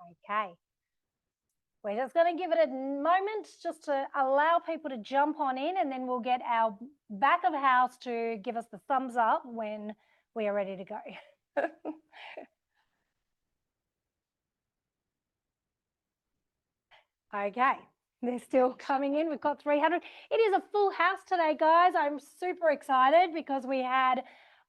Okay. We're just going to give it a moment just to allow people to jump on in, and then we'll get our back of house to give us the thumbs up when we are ready to go. Okay, they're still coming in. We've got 300. It is a full house today, guys. I'm super excited because we had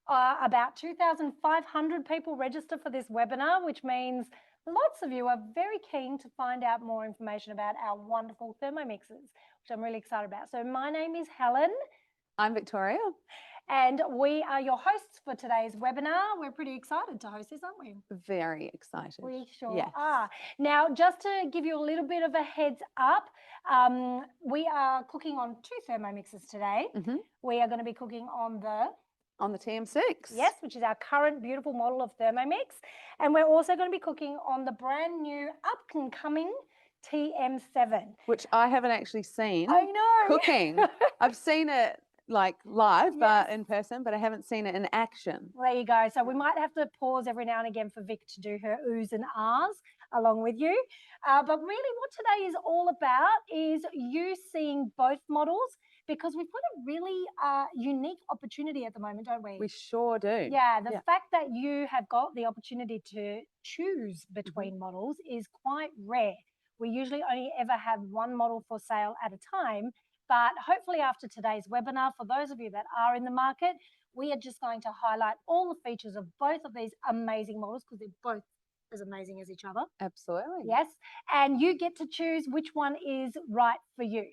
about 2,500 people register for this webinar, which means lots of you are very keen to find out more information about our wonderful Thermomixes, which I'm really excited about. So my name is Helen. I'm Victoria. And we are your hosts for today's webinar. We're pretty excited to host this, aren't we? Very excited. We sure yes. are. Now, just to give you a little bit of a heads up, we are cooking on 2 Thermomixes today. We are going to be cooking on the TM6. Yes, which is our current beautiful model of Thermomix. And we're also going to be cooking on the brand new up and coming TM7. Which I haven't actually seen. I know. Cooking. I've seen it like live, but in person, but I haven't seen it in action. There you go. So we might have to pause every now and again for Vic to do her oohs and ahs along with you. But really what today is all about is you seeing both models, because we've got a really unique opportunity at the moment, don't we? We sure do. Yeah, the fact that you have got the opportunity to choose between models is quite rare. We usually only ever have one model for sale at a time. But hopefully after today's webinar, for those of you that are in the market, we are just going to highlight all the features of both of these amazing models, because they're both as amazing as each other. Absolutely. Yes. And you get to choose which one is right for you.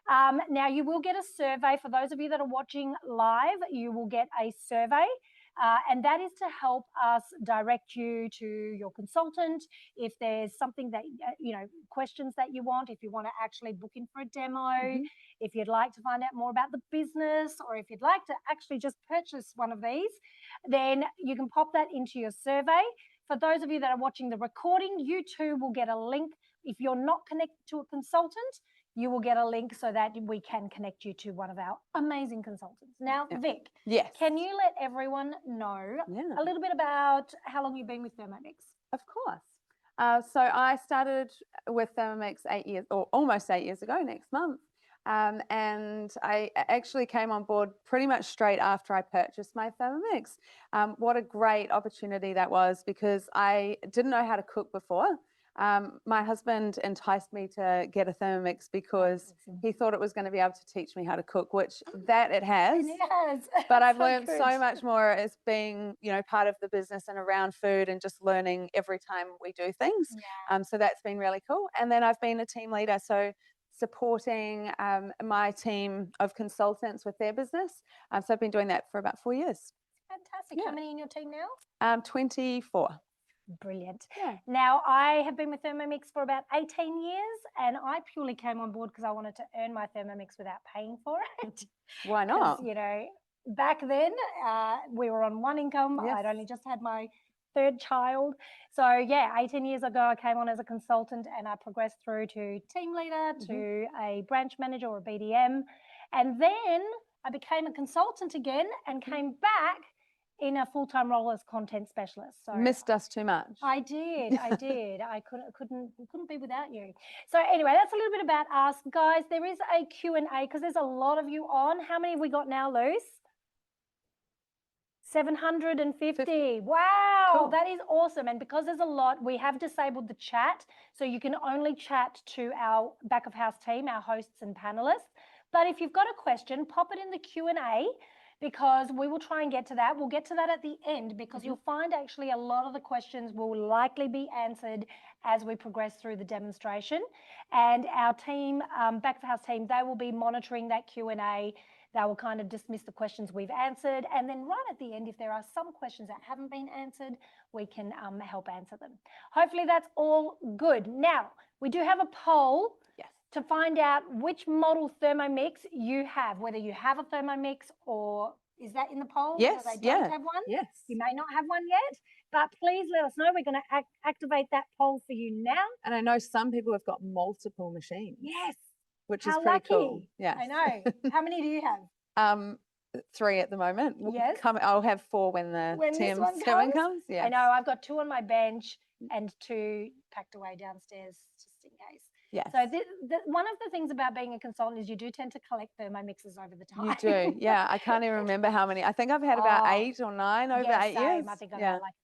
Now, you will get a survey. For those of you that are watching live, you will get a survey. And that is to help us direct you to your consultant if there's something that, questions that you want, if you want to actually book in for a demo, if you'd like to find out more about the business, or if you'd like to actually just purchase one of these, then you can pop that into your survey. For those of you that are watching the recording, you too will get a link. If you're not connected to a consultant, you will get a link so that we can connect you to one of our amazing consultants. Now, Vic, can you let everyone know a little bit about how long you've been with Thermomix? Of course. So I started with Thermomix 8 years, or almost 8 years ago next month. And I actually came on board pretty much straight after I purchased my Thermomix. What a great opportunity that was, because I didn't know how to cook before. My husband enticed me to get a Thermomix because he thought it was going to be able to teach me how to cook, which it has. But I've learned so much more as being, part of the business and around food, and just learning every time we do things. So that's been really cool. And then I've been a team leader, so supporting my team of consultants with their business. So I've been doing that for about 4 years. Fantastic. How many in your team now? 24. Brilliant. Now, I have been with Thermomix for about 18 years, and I purely came on board because I wanted to earn my Thermomix without paying for it. Why not? Back then we were on one income. I'd only just had my 3rd child. So 18 years ago, I came on as a consultant, and I progressed through to team leader, to a branch manager or a BDM. And then I became a consultant again and came back in a full-time role as content specialist. So missed us too much. I did. I couldn't be without you. So anyway, that's a little bit about us, guys. There is a Q&A because there's a lot of you on. How many have we got now, Luce? 750. Wow, cool. That is awesome. And because there's a lot, we have disabled the chat, so you can only chat to our back of house team, our hosts and panelists. But if you've got a question, pop it in the Q&A, because we will try and get to that. We'll get to that at the end, because you'll find actually a lot of the questions will likely be answered as we progress through the demonstration. And our team, back of house team, they will be monitoring that Q&A. They will kind of dismiss the questions we've answered. And then right at the end, if there are some questions that haven't been answered, we can help answer them. Hopefully that's all good. Now, we do have a poll to find out which model Thermomix you have, whether you have a Thermomix, or is that in the poll? Yes. They don't have one? Yes. You may not have one yet, but please let us know. We're going to activate that poll for you now. And I know some people have got multiple machines. Yes. Which is pretty cool. Yeah. I know. How many do you have? 3 at the moment. Yes. I'll have 4 when the When this one TM7 comes. Yeah. I know, I've got 2 on my bench and 2 packed away downstairs just in case. Yes. So one of the things about being a consultant is you do tend to collect Thermomixes over the time. You do. Yeah. I can't even remember how many. I think I've had about 8 or 9 over 8 years. I think I've got like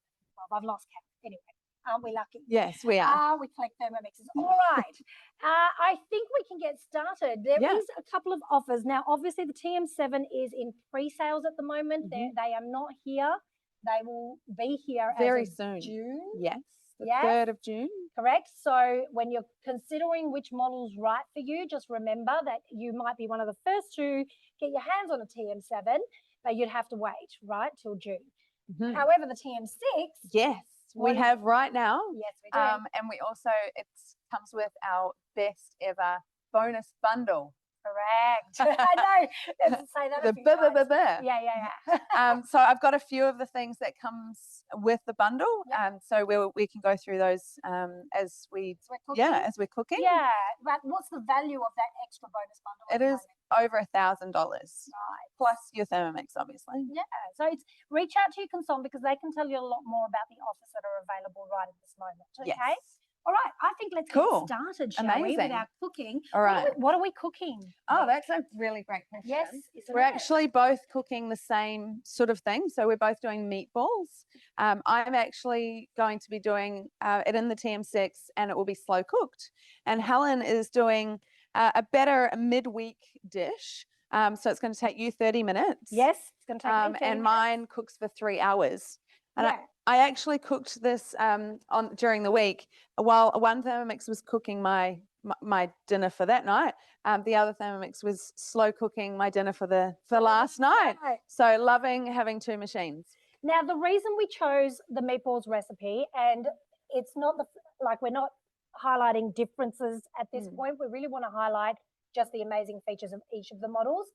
12. I've lost count. Anyway, aren't we lucky? Yes, we are. We collect Thermomixes. All right. I think we can get started. There is a couple of offers. Now, obviously, the TM7 is in pre-sales at the moment. They are not here. They will be here very as of soon. June. Yes. The 3rd of June. Correct. So when you're considering which model's right for you, just remember that you might be one of the first to get your hands on a TM7, but you'd have to wait, right, till June. However, the TM6. Yes, we have right now. Yes, we do. And we also, it comes with our best ever bonus bundle. Correct. I know. Let's say that. Yeah. So I've got a few of the things that comes with the bundle. So we can go through those as we're cooking. Yeah. But what's the value of that extra bonus bundle? It is over $1,000 plus your Thermomix, obviously. Yeah. So it's reach out to your consultant because they can tell you a lot more about the offers that are available right at this moment. Okay. Yes. All right, I think let's get started, shall we, with our cooking. All right. What are we cooking? Oh, that's a really great question. Yes, we're actually both cooking the same sort of thing. So we're both doing meatballs. I'm actually going to be doing it in the TM6 and it will be slow cooked. And Helen is doing a better midweek dish. So it's going to take you 30 minutes. Yes, it's going to take me 30 and minutes. mine cooks for 3 hours. And I actually cooked this during the week while one Thermomix was cooking my dinner for that night. The other Thermomix was slow cooking my dinner for last night. So loving having 2 machines. Now, the reason we chose the meatballs recipe, and it's not we're not highlighting differences at this point. We really want to highlight just the amazing features of each of the models.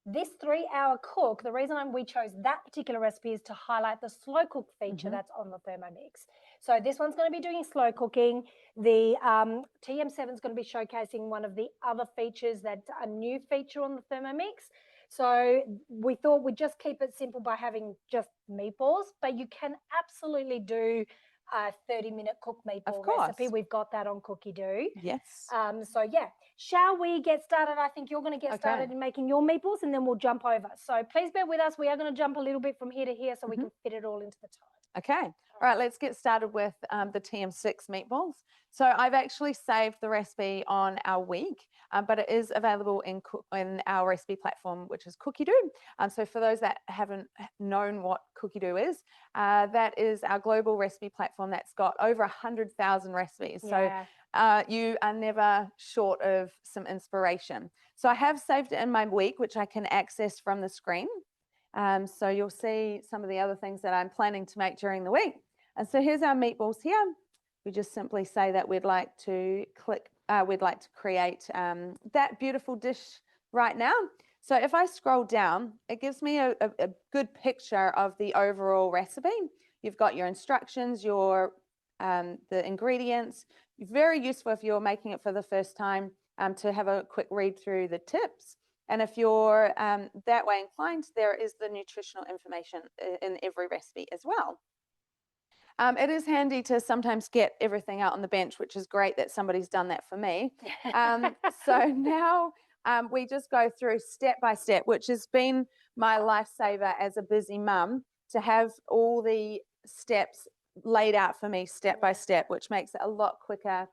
This 3-hour cook, the reason we chose that particular recipe is to highlight the slow cook feature that's on the Thermomix. So this one's going to be doing slow cooking. The TM7 is going to be showcasing one of the other features that's a new feature on the Thermomix. So we thought we'd just keep it simple by having just meatballs, but you can absolutely do a 30-minute cook meatball recipe. We've got that on Cookie Do. Yes. So yeah, shall we get started? I think you're going to get started in making your meatballs and then we'll jump over. So please bear with us. We are going to jump a little bit from here to here so we can fit it all into the time. Okay. All right, let's get started with the TM6 meatballs. So I've actually saved the recipe on our week, but it is available in our recipe platform, which is Cookie Do. So for those that haven't known what Cookie Do is, that is our global recipe platform that's got over 100,000 recipes. So you are never short of some inspiration. So I have saved it in my week, which I can access from the screen. So you'll see some of the other things that I'm planning to make during the week. And so here's our meatballs here. We just simply say that we'd like to create that beautiful dish right now. So if I scroll down, it gives me a good picture of the overall recipe. You've got your instructions, the ingredients. Very useful if you're making it for the first time to have a quick read through the tips. And if you're that way inclined, there is the nutritional information in every recipe as well. It is handy to sometimes get everything out on the bench, which is great that somebody's done that for me. So now we just go through step by step, which has been my lifesaver as a busy mum, to have all the steps laid out for me step by step, which makes it a lot quicker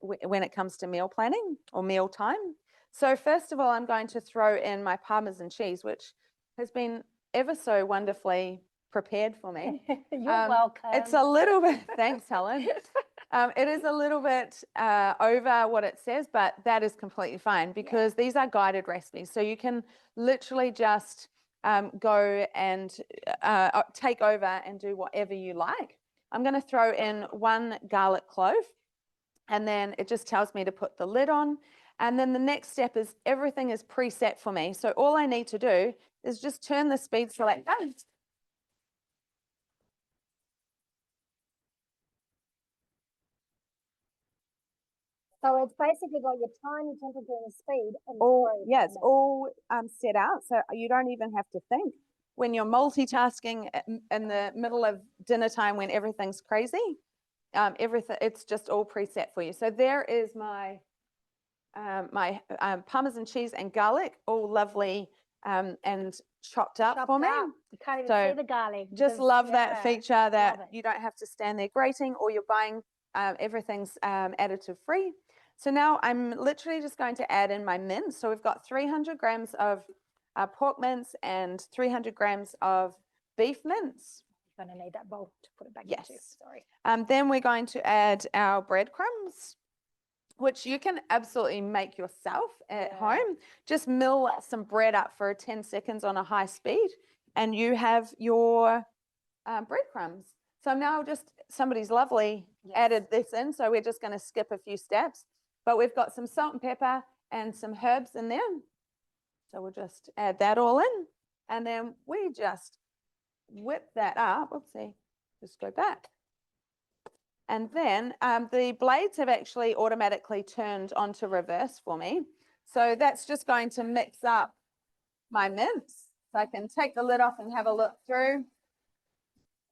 when it comes to meal planning or meal time. So first of all, I'm going to throw in my Parmesan cheese, which has been ever so wonderfully prepared for me. You're welcome. It's a little bit, thanks Helen. It is a little bit over what it says, but that is completely fine because these are guided recipes. So you can literally just go and take over and do whatever you like. I'm going to throw in 1 garlic clove, and then it just tells me to put the lid on. And then the next step is everything is preset for me. So all I need to do is just turn the speed select on. So it's basically got your time, your temperature, and speed. And All, spray yeah, it's time. all set out, so you don't even have to think. When you're multitasking in the middle of dinner time when everything's crazy, everything, it's just all preset for you. So there is my Parmesan cheese and garlic, all lovely and chopped up for me. You can't even So see the garlic. Just because- love that yeah, feature that love it. you don't have to stand there grating, or you're buying everything's additive free. So now I'm literally just going to add in my mince. So we've got 300 grams of pork mince and 300 grams of beef mince. You're going to need that bowl to put it back Yes. into. Sorry. Then we're going to add our breadcrumbs, which you can absolutely make yourself at home. Just mill some bread up for 10 seconds on a high speed, and you have your breadcrumbs. So now just somebody's lovely added this in, so we're just going to skip a few steps. But we've got some salt and pepper and some herbs in there. So we'll just add that all in, and then we just whip that up. Oopsie, just go back. And then the blades have actually automatically turned onto reverse for me. So that's just going to mix up my mince. So I can take the lid off and have a look through.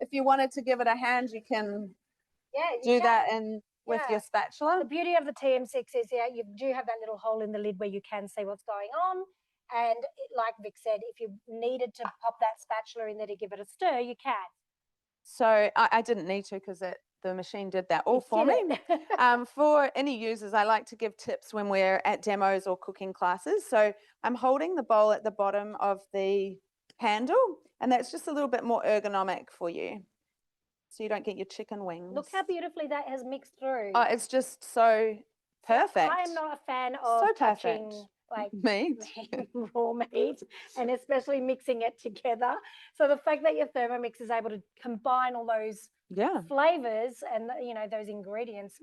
If you wanted to give it a hand, you can do that with your spatula. The beauty of the TM6 is, you do have that little hole in the lid where you can see what's going on. And like Vic said, if you needed to pop that spatula in there to give it a stir, you can. So I didn't need to because the machine did that all for me. For any users, I like to give tips when we're at demos or cooking classes. So I'm holding the bowl at the bottom of the handle, and that's just a little bit more ergonomic for you, so you don't get your chicken wings. Look how beautifully that has mixed through. Oh, it's just so perfect. I am not a fan of touching like meat, raw meat, and especially mixing it together. So the fact that your Thermomix is able to combine all those flavors and those ingredients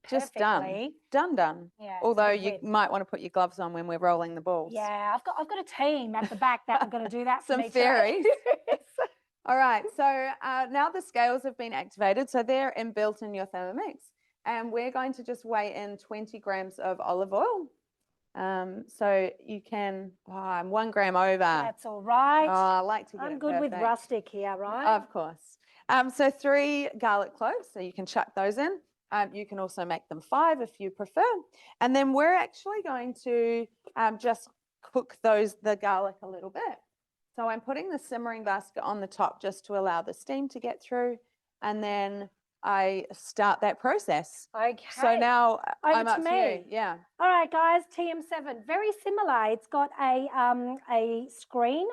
just perfectly. done. Yeah. Although you might want to put your gloves on when we're rolling the balls. Yeah, I've got a team at the back that are going to do that for Some me. fairies. All right, so now the scales have been activated, so they're inbuilt in your Thermomix, and we're going to just weigh in 20 grams of olive oil. So you can, I'm 1 gram over. That's all right. Oh, I like to get I'm good with rustic here, right? Of course. So 3 garlic cloves, so you can chuck those in. You can also make them 5 if you prefer. And then we're actually going to just cook the garlic a little bit. So I'm putting the simmering basket on the top just to allow the steam to get through. And then I start that process. Okay. So now Over I'm up to to you. me. Yeah. All right, guys, TM7, very similar. It's got a screen,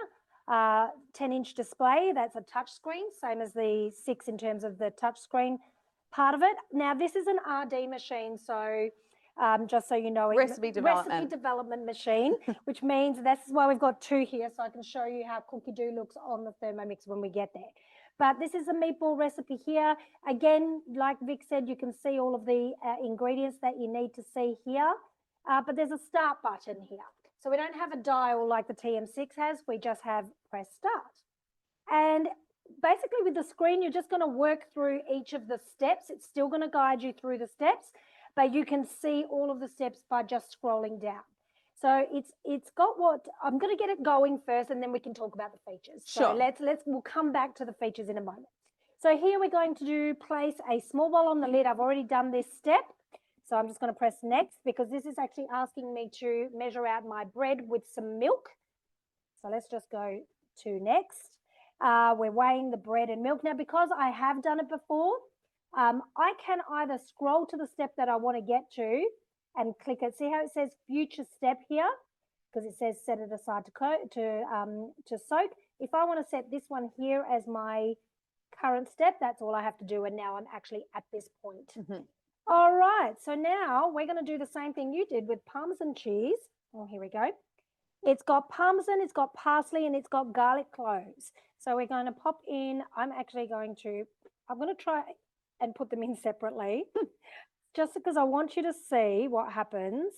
10-inch display. That's a touch screen, same as the 6 in terms of the touch screen part of it. Now, this is an RD machine, so just so you know, Recipe development machine, which means this is why we've got 2 here, so I can show you how Cookie Doo looks on the Thermomix when we get there. But this is a meatball recipe here. Again, like Vic said, you can see all of the ingredients that you need to see here. But there's a start button here. So we don't have a dial like the TM6 has. We just have press start. And basically with the screen, you're just going to work through each of the steps. It's still going to guide you through the steps, but you can see all of the steps by just scrolling down. So it's got what I'm going to get it going first, and then we can talk about the features. Sure. So we'll come back to the features in a moment. So here we're going to place a small bowl on the lid. I've already done this step. So I'm just going to press next because this is actually asking me to measure out my bread with some milk. So let's just go to next. We're weighing the bread and milk. Now, because I have done it before, I can either scroll to the step that I want to get to and click it. See how it says future step here? Because it says set it aside to soak. If I want to set this one here as my current step, that's all I have to do. And now I'm actually at this point. All right. So now we're going to do the same thing you did with Parmesan cheese. Oh, here we go. It's got Parmesan, it's got parsley, and it's got garlic cloves. So we're going to pop in. I'm going to try and put them in separately just because I want you to see what happens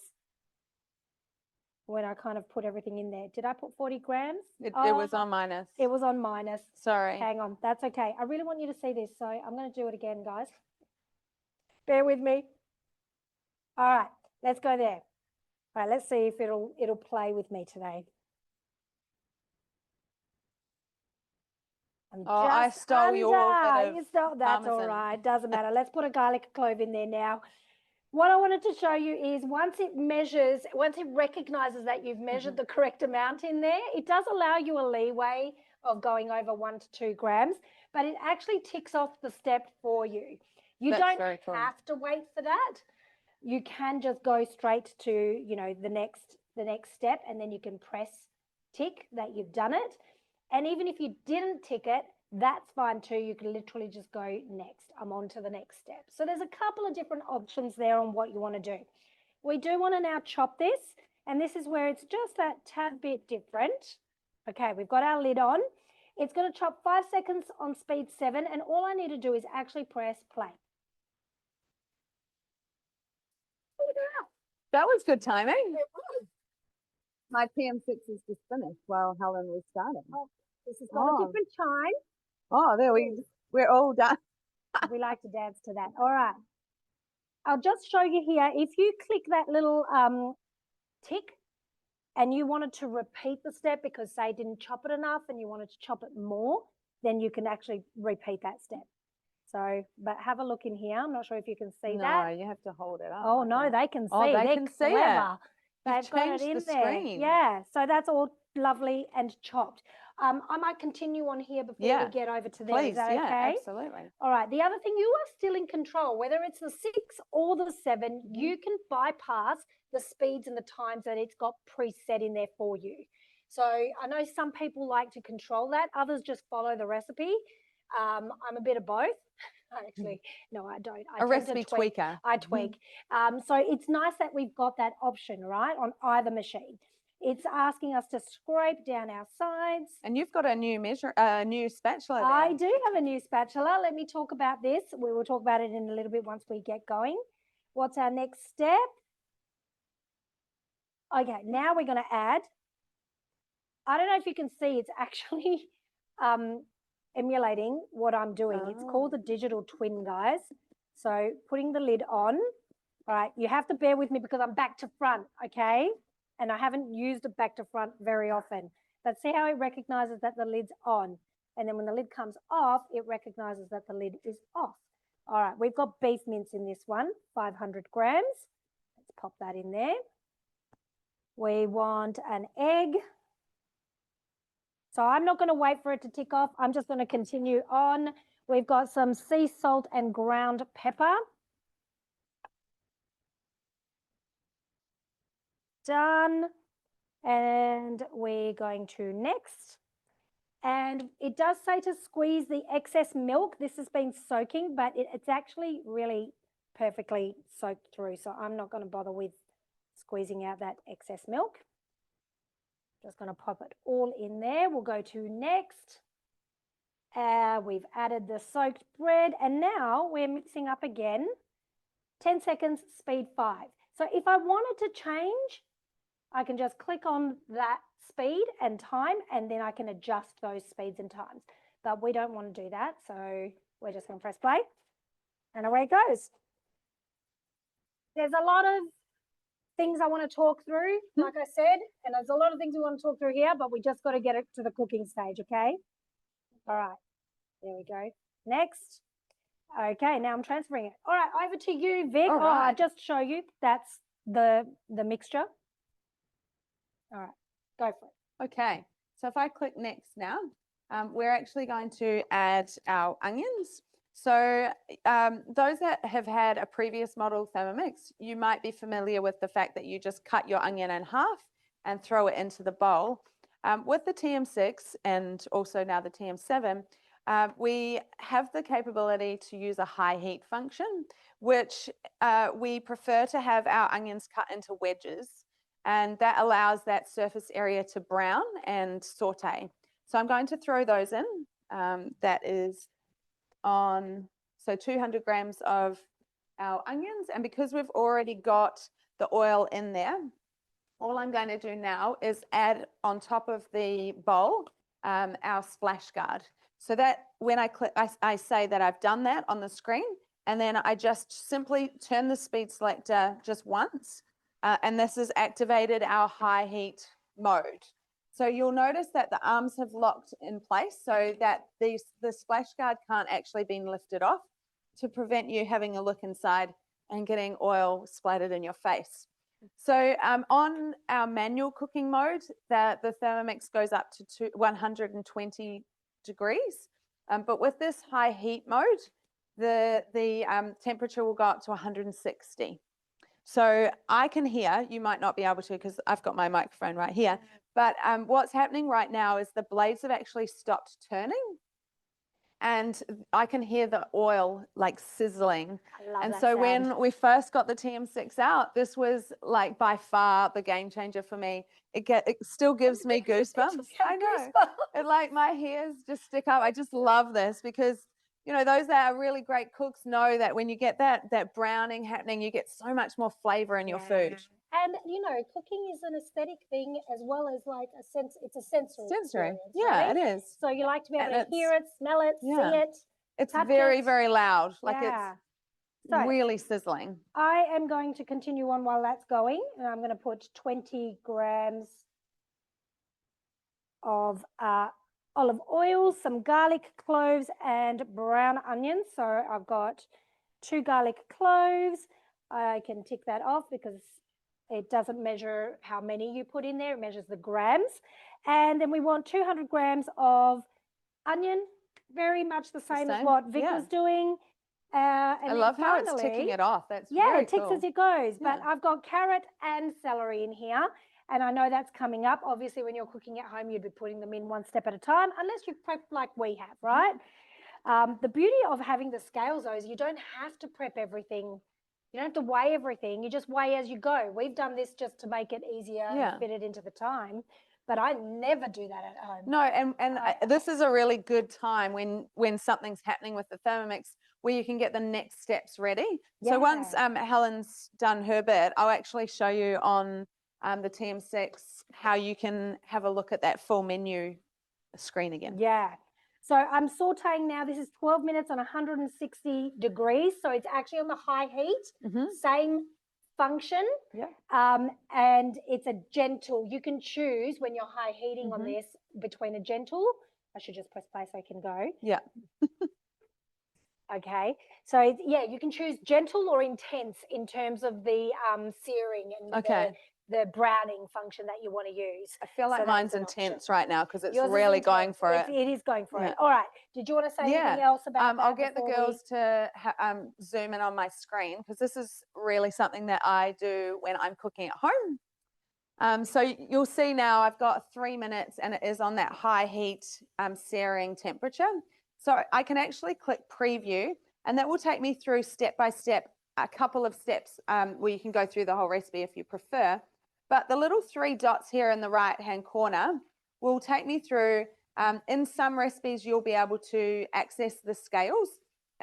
when I kind of put everything in there. Did I put 40 grams? It was on minus. It was on minus. Sorry. Hang on. That's okay. I really want you to see this. So I'm going to do it again, guys. Bear with me. All right. Let's go there. All right, let's see if it'll play with me today. I stole your bit of You stole, that's all parmesan. right. Doesn't matter. Let's put a garlic clove in there now. What I wanted to show you is once it recognizes that you've measured the correct amount in there, it does allow you a leeway of going over 1 to 2 grams, but it actually ticks off the step for you. You don't have to wait for that. You can just go straight to, you know, the next step, and then you can press tick that you've done it. And even if you didn't tick it, that's fine too. You can literally just go next. I'm on to the next step. So there's a couple of different options there on what you want to do. We do want to now chop this, and this is where it's just that tad bit different. Okay, we've got our lid on. It's going to chop 5 seconds on speed 7, and all I need to do is actually press play. That was good timing. It was. My TM6 is just finished while Helen was starting. Oh, this has got a different chime. Oh, there we're all done. We like to dance to that. All right. I'll just show you here. If you click that little tick and you wanted to repeat the step because say didn't chop it enough and you wanted to chop it more, then you can actually repeat that step. So, but have a look in here. I'm not sure if you can see that. No, you have to hold it up. Oh, no, they can see. Oh, they can see it. They've got it in there. Yeah, so that's all lovely and chopped. I might continue on here before we get over to there. Please, is that okay? Absolutely. All right. The other thing, you are still in control. Whether it's the 6 or the 7, you can bypass the speeds and the times that it's got preset in there for you. So I know some people like to control that. Others just follow the recipe. I'm a bit of both. Actually, no, I don't. I a recipe tweaker. I tweak. So it's nice that we've got that option, right, on either machine. It's asking us to scrape down our sides. And you've got a new new spatula there. I do have a new spatula. Let me talk about this. We will talk about it in a little bit once we get going. What's our next step? Okay, now we're going to add. I don't know if you can see, it's actually emulating what I'm doing. It's called the digital twin, guys. So putting the lid on. All right, you have to bear with me because I'm back to front, okay? And I haven't used it back to front very often. But see how it recognizes that the lid's on. And then when the lid comes off, it recognizes that the lid is off. All right, we've got beef mince in this one, 500 grams. Let's pop that in there. We want an egg. So I'm not going to wait for it to tick off. I'm just going to continue on. We've got some sea salt and ground pepper. Done. And we're going to next. And it does say to squeeze the excess milk. This has been soaking, but it's actually really perfectly soaked through. So I'm not going to bother with squeezing out that excess milk. Just going to pop it all in there. We'll go to next. We've added the soaked bread, and now we're mixing up again. 10 seconds, speed 5. So if I wanted to change, I can just click on that speed and time, and then I can adjust those speeds and times. But we don't want to do that, so we're just going to press play, and away it goes. There's a lot of things I want to talk through, like I said, and there's a lot of things we want to talk through here, but we just got to get it to the cooking stage, okay? All right, there we go. Next. Okay, now I'm transferring it. All right, over to you, Vic. All right. I'll just show you. That's the mixture. All right, go for it. Okay, so if I click next now, we're actually going to add our onions. So those that have had a previous model Thermomix, you might be familiar with the fact that you just cut your onion in half and throw it into the bowl. With the TM6 and also now the TM7, we have the capability to use a high heat function, which we prefer to have our onions cut into wedges, and that allows that surface area to brown and saute. So I'm going to throw those in. That is on, so 200 grams of our onions, and because we've already got the oil in there, all I'm going to do now is add on top of the bowl our splash guard. So that when I click, I say that I've done that on the screen, and then I just simply turn the speed selector just once, and this has activated our high heat mode. So you'll notice that the arms have locked in place so that the splash guard can't actually be lifted off to prevent you having a look inside and getting oil splattered in your face. So on our manual cooking mode, the Thermomix goes up to 120 degrees. But with this high heat mode, the temperature will go up to 160. So I can hear, you might not be able to because I've got my microphone right here, but what's happening right now is the blades have actually stopped turning and I can hear the oil like sizzling. I love And that so sound. when we first got the TM6 out, this was like by far the game changer for me. It still gives me goosebumps. I know. It like my hairs just stick up. I just love this because you know, those that are really great cooks know that when you get that browning happening, you get so much more flavor in your food. And you know, cooking is an aesthetic thing as well as like a sense. It's a sensory experience, yeah, right? it is. So you like to be able And to hear it, smell it, see it. It's touch very, it. very loud. Like Yeah. it's So really sizzling. I am going to continue on while that's going, and I'm going to put 20 grams of olive oil, some garlic cloves, and brown onions. So I've got 2 garlic cloves. I can tick that off because it doesn't measure how many you put in there. It measures the grams. And then we want 200 grams of onion, very much the same as what Vic was doing. And I love how it's finally, ticking it off. That's it ticks cool. as it goes. But I've got carrot and celery in here. And I know that's coming up. Obviously, when you're cooking at home, you'd be putting them in one step at a time, unless you prep like we have, right? The beauty of having the scales, though, is you don't have to prep everything. You don't have to weigh everything. You just weigh as you go. We've done this just to make it easier and fit it into the time. But I never do that at home. No, and this is a really good time when something's happening with the Thermomix where you can get the next steps ready. So once Helen's done her bit, I'll actually show you on the TM6 how you can have a look at that full menu screen again. Yeah. So I'm sauteing now. This is 12 minutes on 160 degrees. So it's actually on the high heat, same function. And it's a gentle, you can choose when you're high heating on this between a gentle, I should just press play so I can go. Yeah. Okay. So you can choose gentle or intense in terms of the searing and the browning function that you want to use. I feel like mine's intense right now because it's really going for it. It is going for it. All right. Did you want to say anything else about that? I'll get the girls to zoom in on my screen because this is really something that I do when I'm cooking at home. So you'll see now I've got 3 minutes and it is on that high heat searing temperature. So I can actually click preview and that will take me through step by step, a couple of steps where you can go through the whole recipe if you prefer. But the little 3 dots here in the right-hand corner will take me through. In some recipes, you'll be able to access the scales.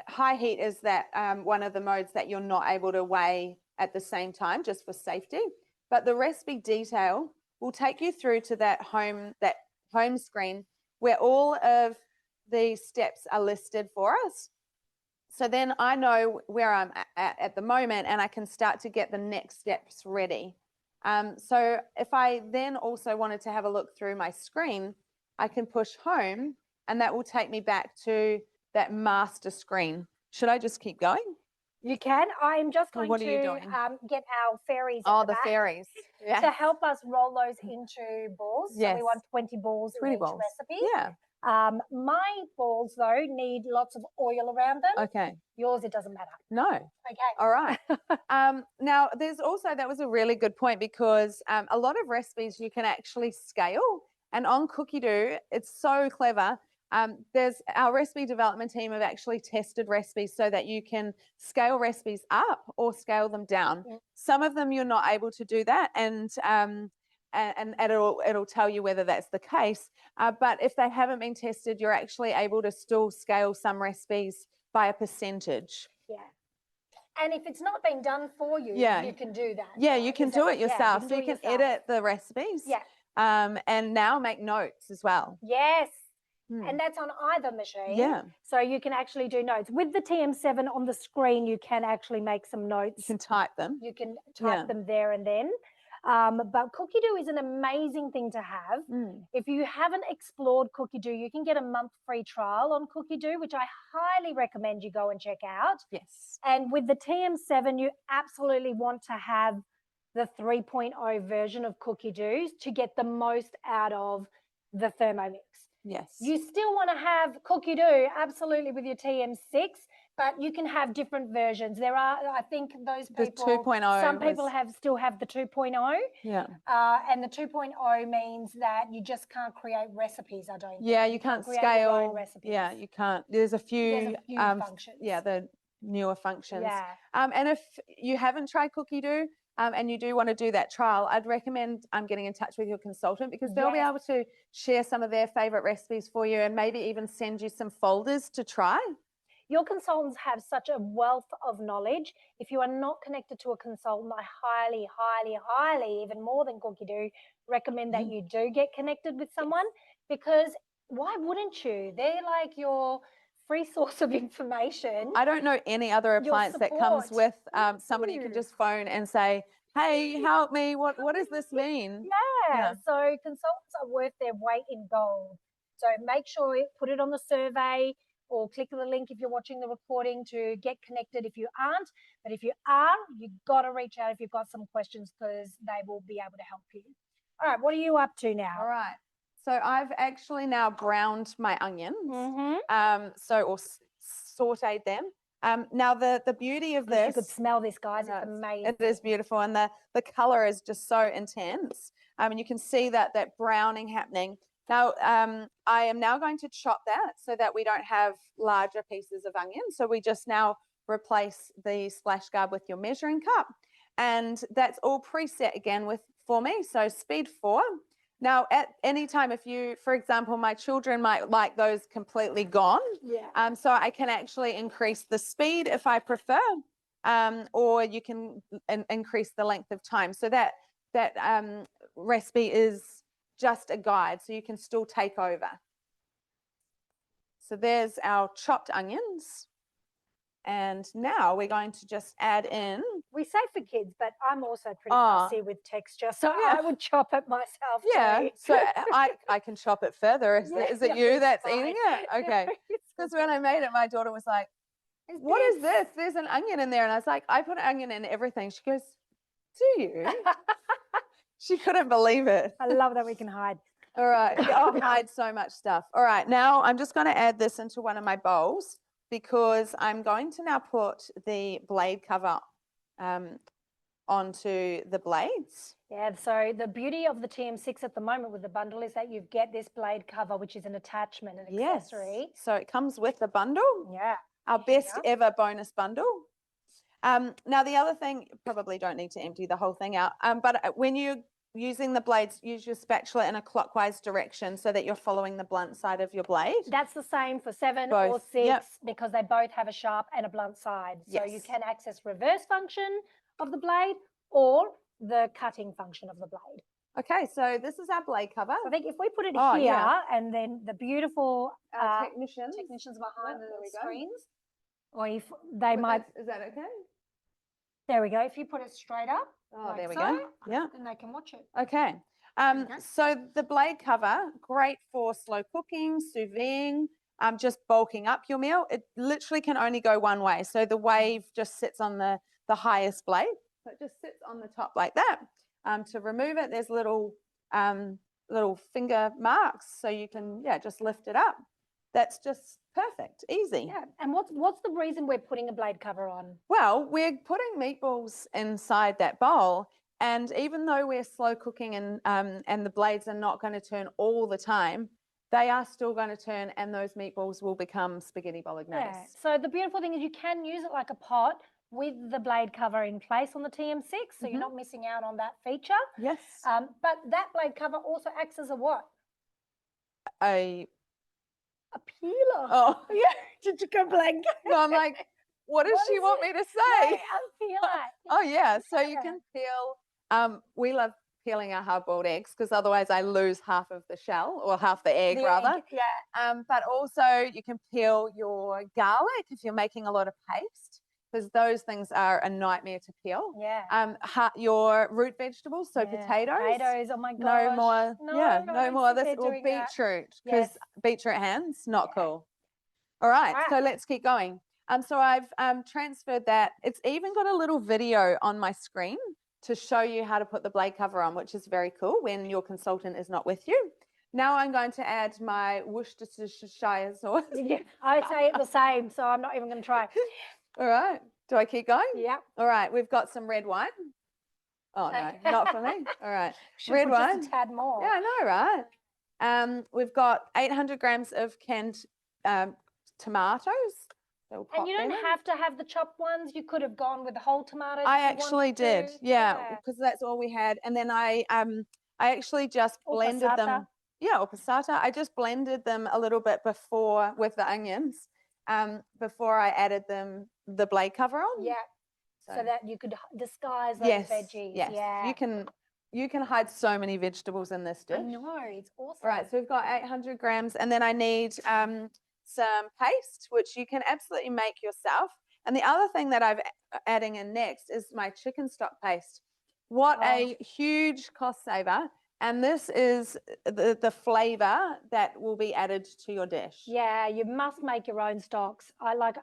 High heat is that one of the modes that you're not able to weigh at the same time, just for safety. But the recipe detail will take you through to that home screen where all of the steps are listed for us. So then I know where I'm at the moment and I can start to get the next steps ready. So if I then also wanted to have a look through my screen, I can push home and that will take me back to that master screen. Should I just keep going? You can. I'm just going to get our fairies at the back fairies. To help us roll those into balls. So we want 20 balls in each recipe. My balls, though, need lots of oil around them. Okay. Yours, it doesn't matter. No. Okay. All right. Now, there's also, that was a really good point because a lot of recipes you can actually scale. And on Cookie-Doo, it's so clever. There's our recipe development team have actually tested recipes so that you can scale recipes up or scale them down. Some of them you're not able to do that, and it'll tell you whether that's the case. But if they haven't been tested, you're actually able to still scale some recipes by a percentage. Yeah. And if it's not been done for you, you can do that. Yeah, you can do it yourself. So you can edit the recipes. Yeah. And now make notes as well. Yes. And that's on either machine. Yeah. So you can actually do notes. With the TM7 on the screen, you can actually make some notes. You can type them. You can type them there and then. But Cookie Doo is an amazing thing to have. If you haven't explored Cookie Doo, you can get a month free trial on Cookie Doo, which I highly recommend you go and check out. Yes. And with the TM7, you absolutely want to have the 3.0 version of Cookie Doo to get the most out of the Thermomix. Yes. You still want to have Cookie Doo, absolutely, with your TM6, but you can have different versions. There are, I think, those people. The 2.0. Some people still have the 2.0. Yeah. And the 2.0 means that you just can't create recipes. I don't. Yeah, think. you can't create your own scale. recipes. Yeah, you can't. There's a few functions. Yeah, the newer functions. Yeah. And if you haven't tried Cookie Doo, and you do want to do that trial, I'd recommend getting in touch with your consultant, because they'll be able to share some of their favorite recipes for you and maybe even send you some folders to try. Your consultants have such a wealth of knowledge. If you are not connected to a consultant, I highly, highly, highly, even more than Cookie Doo, recommend that you do get connected with someone, because why wouldn't you? They're like your free source of information. I don't know any other appliance that comes with somebody you can just phone and say, hey, help me. What does this mean? Yeah. So consultants are worth their weight in gold. So make sure you put it on the survey, or click the link if you're watching the recording to get connected if you aren't. But if you are, you've got to reach out if you've got some questions, because they will be able to help you. All right, what are you up to now? All right. So I've actually now browned my onions, or sauteed them. Now the beauty of this, you could smell this, guys. It's amazing. It is beautiful, and the color is just so intense. And you can see that browning happening. Now I am now going to chop that so that we don't have larger pieces of onion. So we just now replace the splash guard with your measuring cup, and that's all preset again for me. So speed 4. Now, at any time, if you, for example, my children might like those completely gone. Yeah. So I can actually increase the speed if I prefer, or you can increase the length of time. So that recipe is just a guide, so you can still take over. So there's our chopped onions. And now we're going to just add in. We say for kids, but I'm also pretty fussy with texture, so I would chop it myself. Yeah, too. so I can chop it further. Is it you that's eating it? Okay. Because when I made it, my daughter was like, what is this? There's an onion in there. And I was like, I put an onion in everything. She goes, do you? She couldn't believe it. I love that we can hide. All right. I'll hide so much stuff. All right. Now I'm just going to add this into one of my bowls, because I'm going to now put the blade cover onto the blades. Yeah, so the beauty of the TM6 at the moment with the bundle is that you get this blade cover, which is an attachment, an accessory. So it comes with the bundle. Yeah. Our best ever bonus bundle. Now the other thing, you probably don't need to empty the whole thing out, but when you're using the blades, use your spatula in a clockwise direction so that you're following the blunt side of your blade. That's the same for 7 or 6, because they both have a sharp and a blunt side. So you can access reverse function of the blade or the cutting function of the blade. Okay, so this is our blade cover. I think if we put it here, and then the beautiful technicians behind the screens, or if they might. Is that okay? There we go. If you put it straight up. Oh, there we go. Yeah. Then they can watch it. Okay. So the blade cover, great for slow cooking, sous vide, just bulking up your meal. It literally can only go one way. So the wave just sits on the highest blade. So it just sits on the top like that. To remove it, there's little finger marks, so you can just lift it up. That's just perfect, easy. Yeah. And what's the reason we're putting a blade cover on? Well, we're putting meatballs inside that bowl, and even though we're slow cooking and the blades are not going to turn all the time, they are still going to turn, and those meatballs will become spaghetti bolognese. Yeah. So the beautiful thing is you can use it like a pot with the blade cover in place on the TM6, so you're not missing out on that feature. Yes. But that blade cover also acts as a what? A peeler. Oh. Yeah. Did you go blank? No, I'm like, what does she want me to say? No, a peeler. Oh, yeah. So you can peel. We love peeling our hard-boiled eggs, because otherwise I lose half of the shell, or half the egg rather. Yeah. But also you can peel your garlic if you're making a lot of paste, because those things are a nightmare to peel. Yeah. Your root vegetables, so Yeah. potatoes. Potatoes, oh my No gosh. more, No, no more sit this, there or doing that. beetroot, because Yes. beetroot hands, not Yeah. cool. All right, Ah. so let's keep going. So I've transferred that. It's even got a little video on my screen to show you how to put the blade cover on, which is very cool when your consultant is not with you. Now I'm going to add my Worcestershire sauce. Yeah, I say it the same, so I'm not even going to try. All right, do I keep going? Yeah. All right, we've got some red wine. Oh no, not for me. All right, Should red put wine. just a tad more. Yeah, I know, right? We've got 800 grams of canned tomatoes. And you don't have to have the chopped ones. You could have gone with the whole tomatoes. I if you actually wanted did, to. yeah, because that's all we had. And then I actually just Or blended passata. them. Yeah, or passata. I just blended them a little bit before with the onions, before I added them the blade cover on. Yeah. So that you could disguise those yes, veggies. yes. Yeah. You can hide so many vegetables in this dish. I know, it's awesome. All right, so we've got 800 grams, and then I need some paste, which you can absolutely make yourself. And the other thing that I'm adding in next is my chicken stock paste. What a huge cost saver. And this is the flavor that will be added to your dish. Yeah, you must make your own stocks.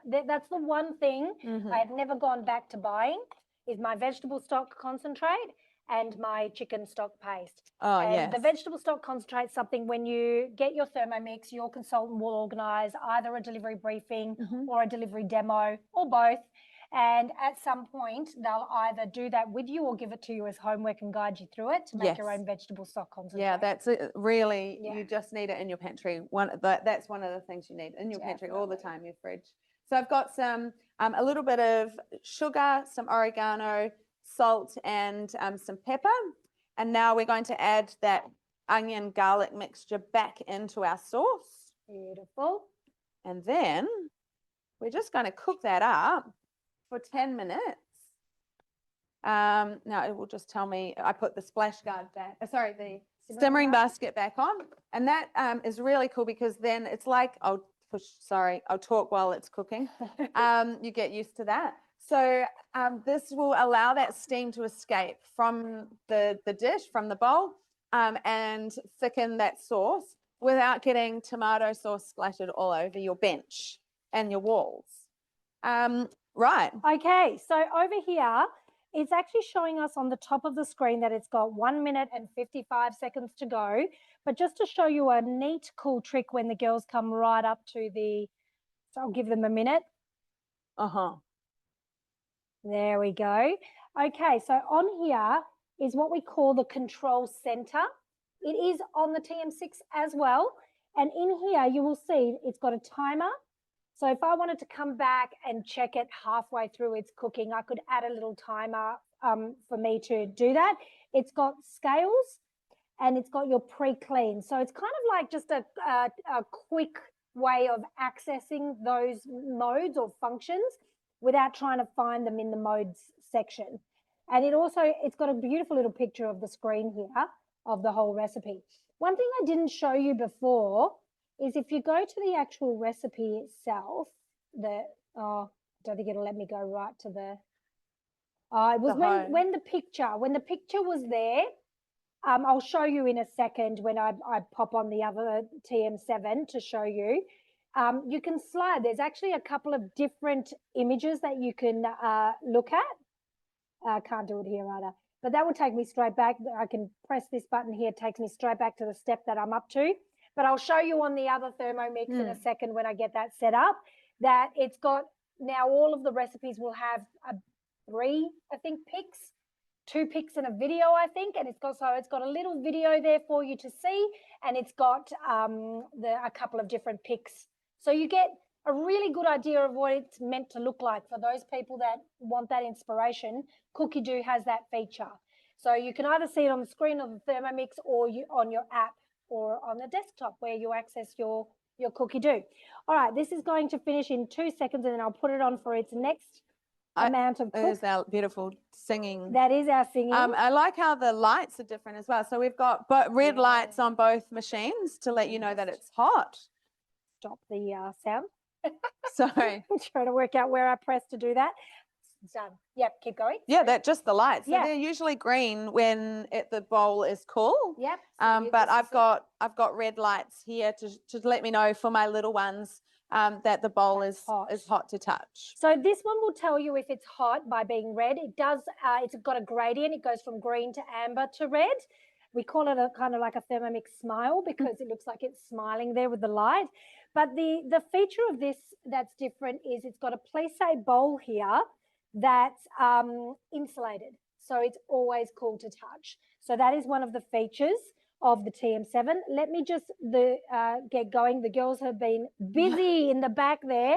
That's the one thing I have never gone back to buying is my vegetable stock concentrate and my chicken stock paste. Oh, and yes. The vegetable stock concentrate is something when you get your Thermomix, your consultant will organize either a delivery briefing or a delivery demo or both. And at some point, they'll either do that with you or give it to you as homework and guide you through it to make your own vegetable stock concentrate. Yeah, that's really, you just need it in your pantry. That's one of the things you need in your pantry all the time, your fridge. So I've got some, a little bit of sugar, some oregano, salt, and some pepper. And now we're going to add that onion garlic mixture back into our sauce. Beautiful. And then we're just going to cook that up for 10 minutes. Now it will just tell me I put the splash guard back, the simmering basket back on. And that is really cool because then it's like, I'll talk while it's cooking. You get used to that. So this will allow that steam to escape from the dish, from the bowl, and thicken that sauce without getting tomato sauce splattered all over your bench and your walls. Right. Okay, so over here, it's actually showing us on the top of the screen that it's got 1 minute and 55 seconds to go. But just to show you a neat, cool trick when the girls come right up to so I'll give them a minute. There we go. Okay, so on here is what we call the control center. It is on the TM6 as well. And in here, you will see it's got a timer. So if I wanted to come back and check it halfway through its cooking, I could add a little timer for me to do that. It's got scales and it's got your pre-clean. So it's kind of like just a quick way of accessing those modes or functions without trying to find them in the modes section. And it's got a beautiful little picture of the screen here of the whole recipe. One thing I didn't show you before is if you go to the actual recipe itself, I don't think it'll let me go right to the, it was when the picture was there, I'll show you in a second when I pop on the other TM7 to show you. You can slide. There's actually a couple of different images that you can look at. I can't do it here either, but that will take me straight back. I can press this button here. It takes me straight back to the step that I'm up to. But I'll show you on the other Thermomix in a second when I get that set up, that it's got now all of the recipes will have 3, I think, pics, 2 pics and a video, I think. And it's got a little video there for you to see. And it's got a couple of different pics. So you get a really good idea of what it's meant to look like for those people that want that inspiration. Cookie Do has that feature. So you can either see it on the screen of the Thermomix or on your app, or on the desktop where you access your Cookie Do. All right, this is going to finish in 2 seconds and then I'll put it on for its next amount of cook. There's our beautiful singing. That is our singing. I like how the lights are different as well. So we've got red lights on both machines to let you know that it's hot. Stop the sound. Sorry. I'm trying to work out where I press to do that. It's done. Yep, keep going. Yeah, that's just the lights. So Yeah. they're usually green when the bowl is cool. Yep. But I've got red lights here to let me know for my little ones that the bowl is hot to touch. So this one will tell you if it's hot by being red. It does. It's got a gradient. It goes from green to amber to red. We call it a kind of like a Thermomix smile because it looks like it's smiling there with the light. But the feature of this that's different is it's got a plissé bowl here that's insulated. So it's always cool to touch. So that is one of the features of the TM7. Let me just get going. The girls have been busy in the back there,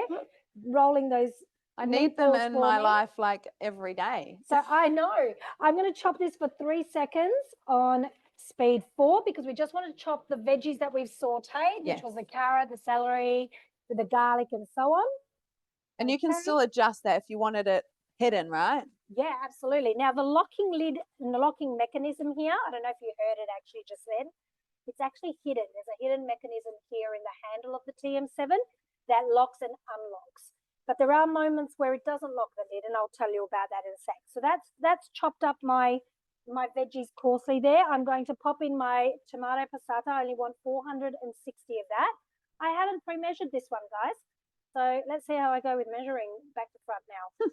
rolling those. I need them in my life like every day. So I know. I'm going to chop this for 3 seconds on speed 4 because we just want to chop the veggies that we've sauteed, which was the carrot, the celery, the garlic, and so on. And you can still adjust that if you wanted it hidden, right? Yeah, absolutely. Now the locking lid and the locking mechanism here, I don't know if you heard it actually just then, it's actually hidden. There's a hidden mechanism here in the handle of the TM7 that locks and unlocks. But there are moments where it doesn't lock the lid, and I'll tell you about that in a sec. So that's chopped up my veggies coarsely there. I'm going to pop in my tomato passata. I only want 460 of that. I haven't pre-measured this one, guys. So let's see how I go with measuring back to front now.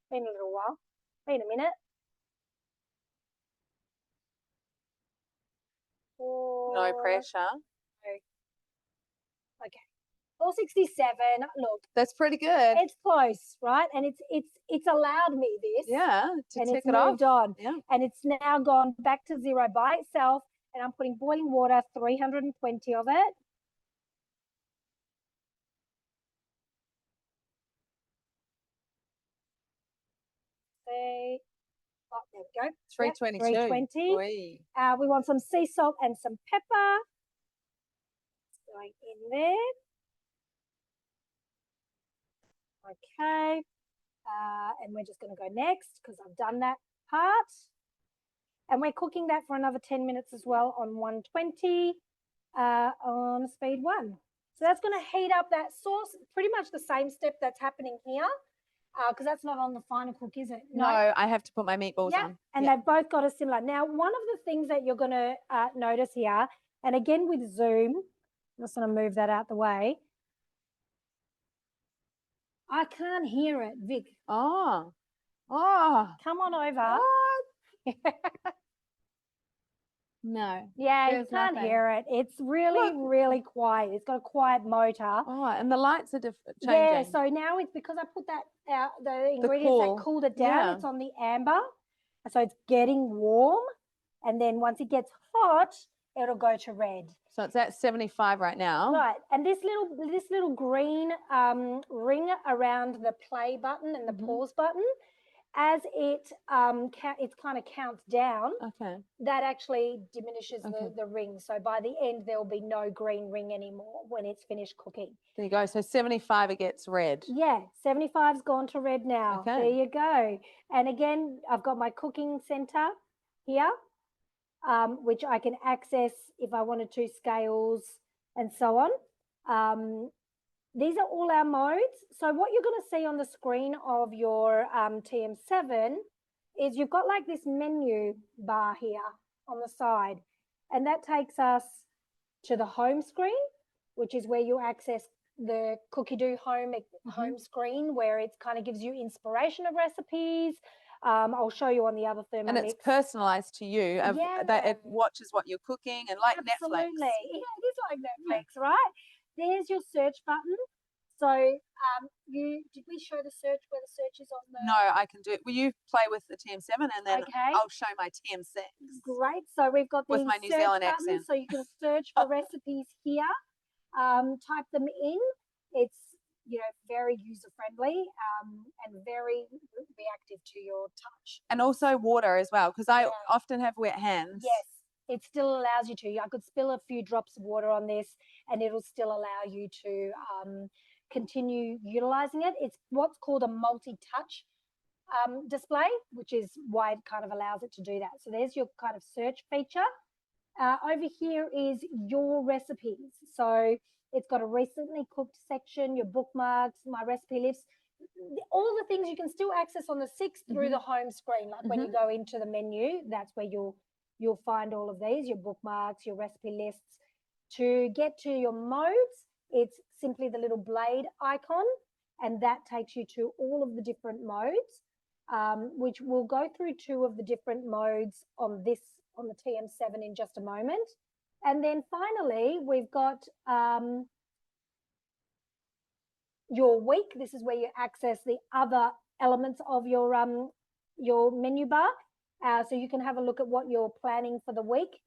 Been a little while. Been a minute. No pressure. Okay. 467. Look, that's pretty good. It's close, right? And it's allowed me this. Yeah, to and tick it's it off. moved on. Yeah. And it's now gone back to 0 by itself. And I'm putting boiling water, 320 of it. Okay. Oh, there we go. 322. Yep, 320. We want some sea salt and some pepper. It's going in there. Okay. And we're just going to go next because I've done that part. And we're cooking that for another 10 minutes as well on 120 on speed 1. So that's going to heat up that sauce. Pretty much the same step that's happening here. Because that's not on the final cook, is it? No, I have to put my meatballs on. And they've both got a similar. Now, one of the things that you're going to notice here, and again with Zoom, I'm just going to move that out the way. I can't hear it, Vic. Oh. Come on over. What? No. Yeah, you can't hear it. It's really, really quiet. It's got a quiet motor. Oh, and the lights are changing. Yeah, so now it's because I put that out, the ingredients that cooled it down, it's on the amber. So it's getting warm. And then once it gets hot, it'll go to red. So it's at 75 right now. Right. And this little green ring around the play button and the pause button, as it kind of counts down, that actually diminishes the ring. So by the end, there will be no green ring anymore when it's finished cooking. There you go. So 75, it gets red. Yeah, 75's gone to red now. Okay. There you go. And again, I've got my cooking center here, which I can access if I wanted to, scales and so on. These are all our modes. So what you're going to see on the screen of your TM7 is you've got like this menu bar here on the side. And that takes us to the home screen, which is where you access the Cookie-Doo home screen, where it kind of gives you inspiration of recipes. I'll show you on the other Thermomix. And it's personalized to you. That it watches what you're cooking and like Netflix. Absolutely. Yeah, it is like Netflix, right? There's your search button. So did we show the search where the search is on the... No, I can do it. Will you play with the TM7 and then I'll show my TM6. Great. So we've got the with my New Zealand button, accent. so you can search for recipes here. Type them in. It's very user friendly and very reactive to your touch. And also water as well, because I often have wet hands. Yes. It still allows you to. I could spill a few drops of water on this and it'll still allow you to continue utilizing it. It's what's called a multi-touch display, which is why it kind of allows it to do that. So there's your kind of search feature. Over here is your recipes. So it's got a recently cooked section, your bookmarks, my recipe lists, all the things you can still access on the 6 through the home screen. Like when you go into the menu, that's where you'll find all of these, your bookmarks, your recipe lists. To get to your modes, it's simply the little blade icon, and that takes you to all of the different modes, which we'll go through 2 of the different modes on the TM7 in just a moment. And then finally, we've got your week. This is where you access the other elements of your menu bar. So you can have a look at what you're planning for the week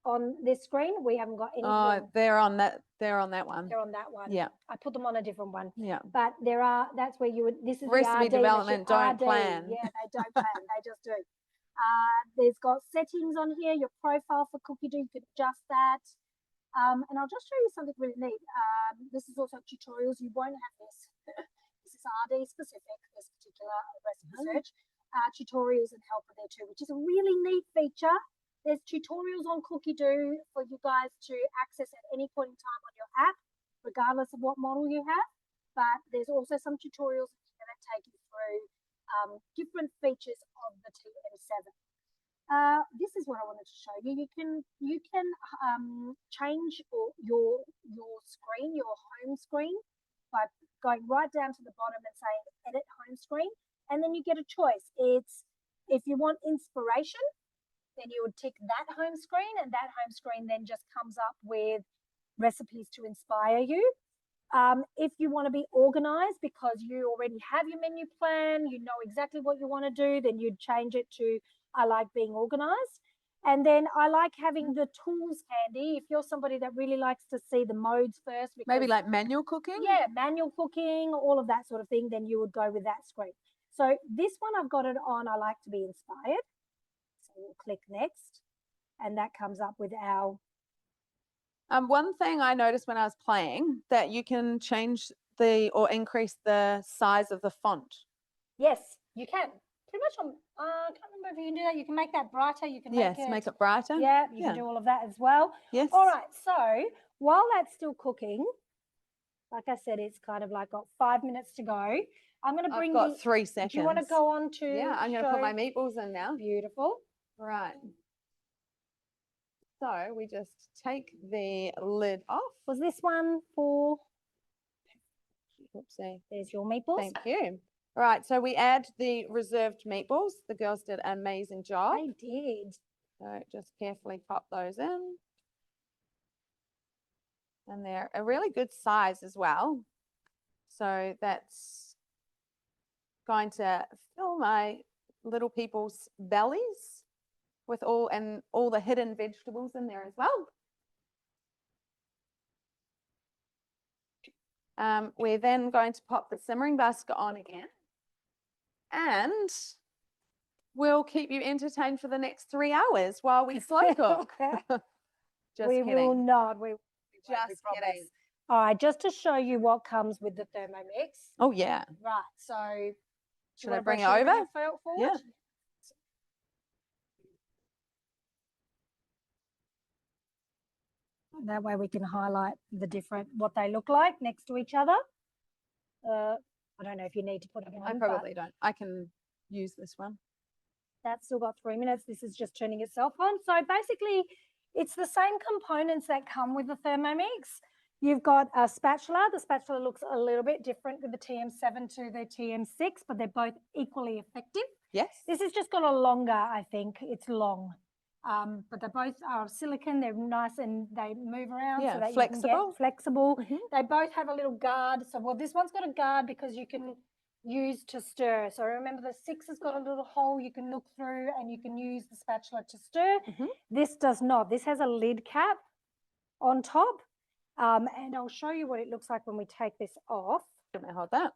on this screen. We haven't got anything. Oh, they're on that one. They're on that one. Yeah. I put them on a different one. Yeah. But that's where you would, this is Recipe the RD, development, don't RD. plan. Yeah, they don't plan, they just do. There's got settings on here, your profile for Cookie Do, you could adjust that. And I'll just show you something really neat. This is also tutorials. You won't have this. This is RD specific, this particular recipe search. Tutorials and help are there too, which is a really neat feature. There's tutorials on Cookie Do for you guys to access at any point in time on your app, regardless of what model you have. But there's also some tutorials that take you through different features of the TM7. This is what I wanted to show you. You can change your screen, your home screen, by going right down to the bottom and saying edit home screen, and then you get a choice. It's if you want inspiration, then you would tick that home screen, and that home screen then just comes up with recipes to inspire you. If you want to be organized because you already have your menu plan, you know exactly what you want to do, then you'd change it to I like being organized. And then I like having the tools handy. If you're somebody that really likes to see the modes first. Because, maybe like manual cooking? Yeah, manual cooking, all of that sort of thing, then you would go with that screen. So this one I've got it on I like to be inspired. So we'll click next, and that comes up with our one thing I noticed when I was playing that you can change or increase the size of the font. Yes, you can. Pretty much on, I can't remember if you can do that. You can make that brighter. You can make it brighter. Yeah, you can do all of that as well. Yes. All right. So while that's still cooking, like I said, it's kind of like got 5 minutes to go. I'm going to bring I've got 3 seconds. Do you want to go on to? Yeah, I'm going to put my meatballs in now. Beautiful. Right. So we just take the lid off. Was this one for? Oopsie. There's your meatballs. Thank you. All right, so we add the reserved meatballs. The girls did an amazing job. They did. So just carefully pop those in. And they're a really good size as well. So that's going to fill my little people's bellies with all the hidden vegetables in there as well. We're then going to pop the simmering basket on again. And we'll keep you entertained for the next 3 hours while we slow cook. Just we kidding. will not. We just kidding. All right, just to show you what comes with the Thermomix. Oh, yeah. Right, so should I bring it over? Yeah. That way we can highlight the what they look like next to each other. I don't know if you need to put it on. I probably don't. I can use this one. That's still got 3 minutes. This is just turning itself on. So basically, it's the same components that come with the Thermomix. You've got a spatula. The spatula looks a little bit different with the TM7 to the TM6, but they're both equally effective. Yes. This has just got a longer, I think. It's long. But they both are silicone. They're nice and they move around so that flexible. You can get flexible. They both have a little guard. So, well, this one's got a guard because you can use to stir. So remember the 6 has got a little hole you can look through and you can use the spatula to stir. This does not. This has a lid cap on top. And I'll show you what it looks like when we take this off. Let me hold that.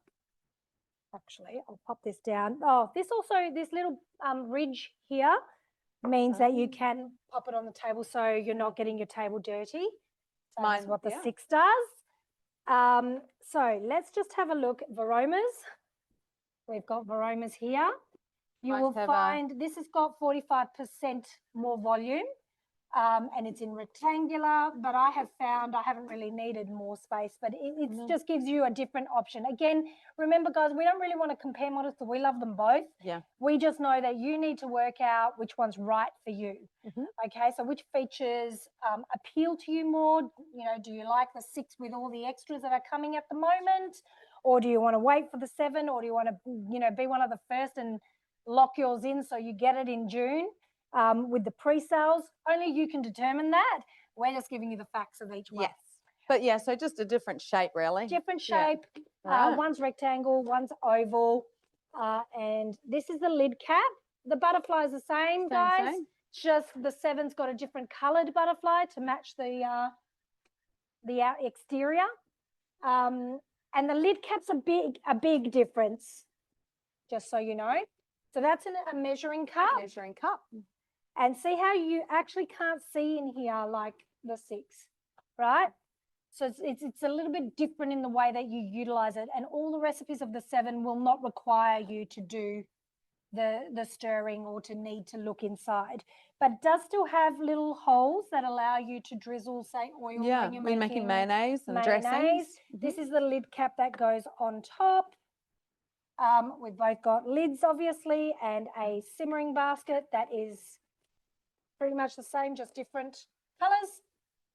Actually, I'll pop this down. Oh, this little ridge here means that you can pop it on the table so you're not getting your table dirty. So that's what the 6 does. So let's just have a look at Veroma's. We've got Veromas here. You Nice will to have find this has got 45% more volume. And it's in rectangular, but I have found I haven't really needed more space, but it just gives you a different option. Again, remember guys, we don't really want to compare models because we love them both. Yeah. We just know that you need to work out which one's right for you. Okay, so which features appeal to you more? You know, do you like the 6 with all the extras that are coming at the moment? Or do you want to wait for the 7? Or do you want to, you know, be one of the first and lock yours in so you get it in June? With the pre-sales, only you can determine that. We're just giving you the facts of each one. Yes. But yeah, so just a different shape, really. Different shape. Yeah. Right. One's rectangle, one's oval. And this is the lid cap. The butterfly is the same, guys. Same. Just the 7's got a different coloured butterfly to match the exterior. And the lid cap's a big difference, just so you know. So that's a measuring cup. Measuring cup. And see how you actually can't see in here like the 6, right? So it's a little bit different in the way that you utilize it. And all the recipes of the 7 will not require you to do the stirring or to need to look inside, but does still have little holes that allow you to drizzle, say, oil when you're making mayonnaise and dressings. This is the lid cap that goes on top. We've both got lids, obviously, and a simmering basket that is pretty much the same, just different colours,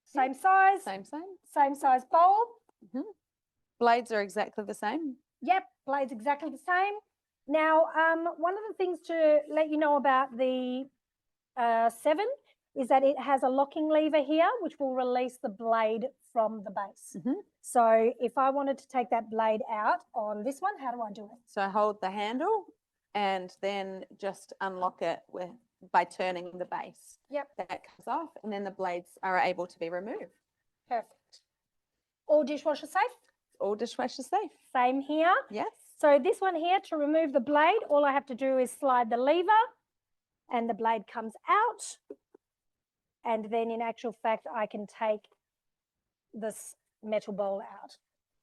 same size. Same size bowl. Blades are exactly the same. Yep, blades exactly the same. Now, one of the things to let you know about the 7 is that it has a locking lever here, which will release the blade from the base. So if I wanted to take that blade out on this one, how do I do it? So I hold the handle and then just unlock it by turning the base. Yep. That comes off, and then the blades are able to be removed. Perfect. All dishwasher safe? All dishwasher safe. Same here. Yes. So this one here, to remove the blade, all I have to do is slide the lever and the blade comes out. And then in actual fact, I can take this metal bowl out.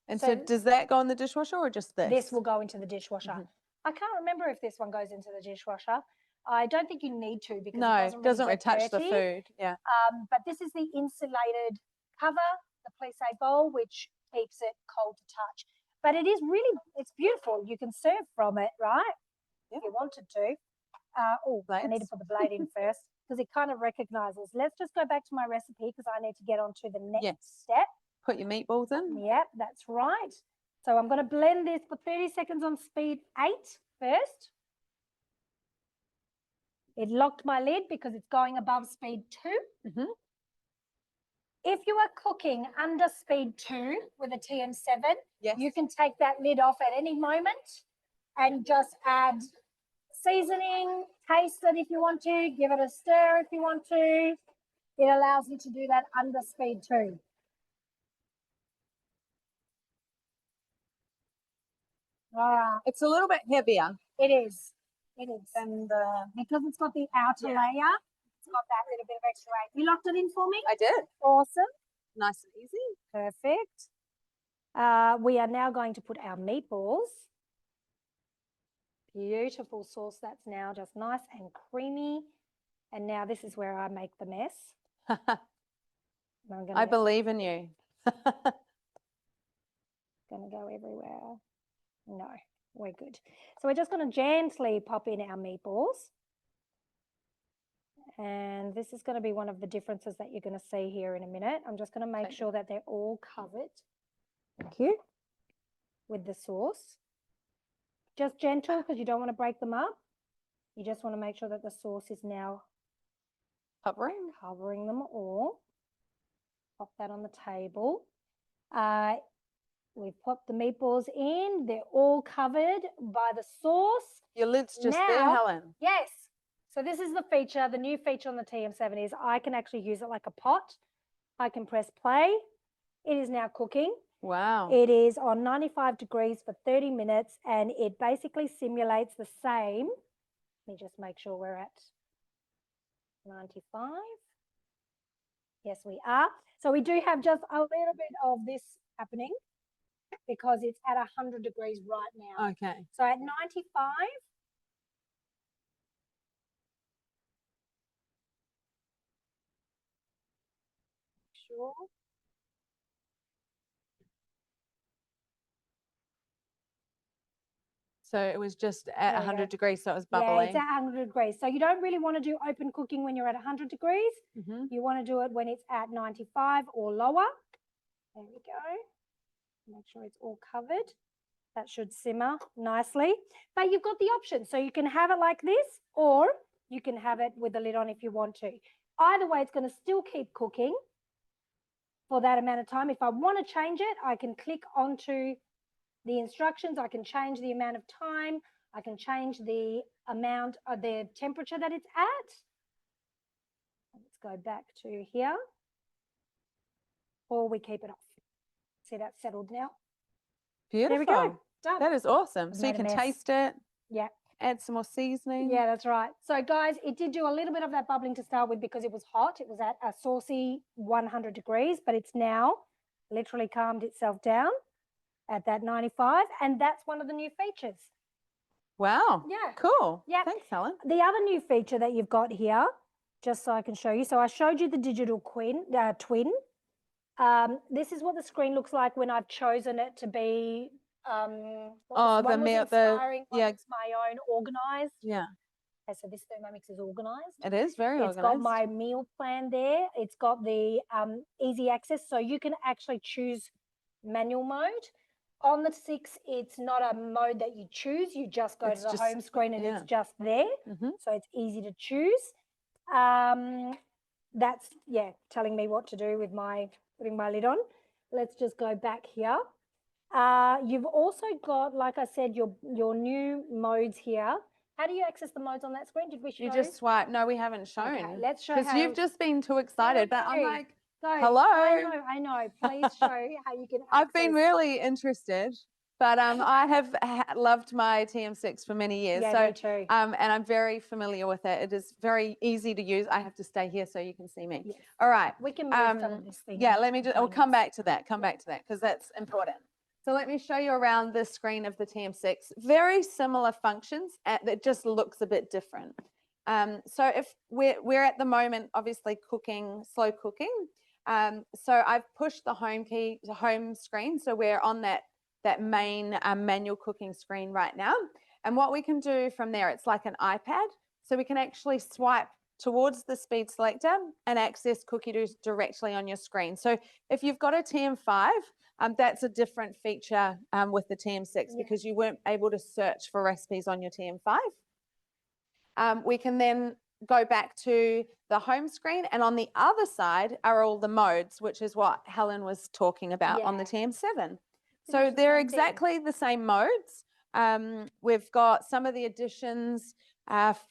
And so does that go in the dishwasher or just this? This will go into the dishwasher. I can't remember if this one goes into the dishwasher. I don't think you need to because it doesn't really touch the dirty. food. Yeah. But this is the insulated cover, the plissé bowl, which keeps it cold to touch. But it is really, it's beautiful. You can serve from it, right? If you wanted to. I need to put the blade in first because it kind of recognizes. Let's just go back to my recipe because I need to get on to the next step. Put your meatballs in. Yep, that's right. So I'm going to blend this for 30 seconds on speed 8 first. It locked my lid because it's going above speed 2. If you are cooking under speed 2 with a TM7, you can take that lid off at any moment and just add seasoning, taste it if you want to, give it a stir if you want to. It allows you to do that under speed 2. It's a little bit heavier. It is. It is. And because it's got the outer layer, it's got that little bit of extra weight. You locked it in for me? I did. Awesome. Nice and easy. Perfect. We are now going to put our meatballs. Beautiful sauce that's now just nice and creamy. And now this is where I make the mess. I believe in you. Going to go everywhere. No, we're good. So we're just going to gently pop in our meatballs. And this is going to be one of the differences that you're going to see here in a minute. I'm just going to make sure that they're all covered. Thank you. With the sauce. Just gentle because you don't want to break them up. You just want to make sure that the sauce is now covering them all. Pop that on the table. We've popped the meatballs in. They're all covered by the sauce. Your lid's just there, Helen. Yes. So this is the feature. The new feature on the TM7 is I can actually use it like a pot. I can press play. It is now cooking. Wow. It is on 95 degrees for 30 minutes and it basically simulates the same. Let me just make sure we're at 95. Yes, we are. So we do have just a little bit of this happening. because it's at 100 degrees right now. Okay. So at 95, sure. So it was just at There we 100 go. degrees, so it was Yeah, bubbling. it's at 100 degrees. So you don't really want to do open cooking when you're at 100 degrees. Mhm. You want to do it when it's at 95 or lower. There we go. Make sure it's all covered. That should simmer nicely. But you've got the option. So you can have it like this, or you can have it with the lid on if you want to. Either way, it's going to still keep cooking for that amount of time. If I want to change it, I can click onto the instructions. I can change the amount of time. I can change the amount of the temperature that it's at. Let's go back to here. Or we keep it off. See, that's settled now. Beautiful. There we go. Done. That is awesome. I've So you made a can mess. taste it. Yeah. Add some more seasoning. Yeah, that's right. So guys, it did do a little bit of that bubbling to start with because it was hot. It was at a saucy 100 degrees, but it's now literally calmed itself down at that 95. And that's one of the new features. Wow. Yeah. Cool. Yeah. Thanks, Helen. The other new feature that you've got here, just so I can show you. So I showed you the digital twin. This is what the screen looks like when I've chosen it to be. One was inspiring, one was my own, organized. Yeah. Okay, so this Thermomix is organized. It is very organized. It's got my meal plan there. It's got the easy access, so you can actually choose manual mode. On the 6, it's not a mode that you choose. You just go to the home screen and it's just there. So it's easy to choose. That's, telling me what to do with putting my lid on. Let's just go back here. You've also got, like I said, your new modes here. How do you access the modes on that screen? Did we show? You just swipe. No, we haven't shown. Okay, let's show because you've just been too excited. But I'm like, hello. I know. Please show how you can access. I've been really interested, but I have loved my TM6 for many years. Yeah, so, me too. And I'm very familiar with it. It is very easy to use. I have to stay here so you can see me. Yes. All right. We can move some of this thing. Yeah, let me just, I'll come back to that, because that's important. So let me show you around the screen of the TM6. Very similar functions, it just looks a bit different. So if we're at the moment, obviously slow cooking. So I've pushed the home key to home screen. So we're on that main manual cooking screen right now. And what we can do from there, it's like an iPad. So we can actually swipe towards the speed selector and access cookie dough directly on your screen. So if you've got a TM5, that's a different feature with the TM6 because you weren't able to search for recipes on your TM5. We can then go back to the home screen, and on the other side are all the modes, which is what Helen was talking about on the TM7. So they're exactly the same modes. We've got some of the additions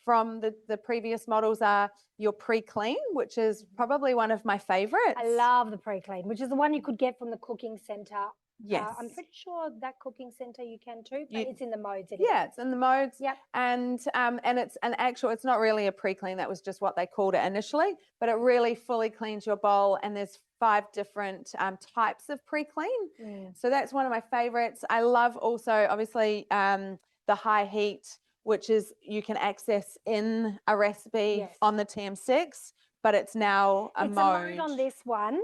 from the previous models are your pre-clean, which is probably one of my favorites. I love the pre-clean, which is the one you could get from the cooking center. Yes. I'm pretty sure that cooking center you can too, but it's in the modes anyway. Yeah, it's in the modes. Yep. And it's it's not really a pre-clean, that was just what they called it initially, but it really fully cleans your bowl, and there's 5 different types of pre-clean. So that's one of my favorites. I love also, obviously, the high heat, which is you can access in a recipe on the TM6, but it's now a mode. It's a mode on this one.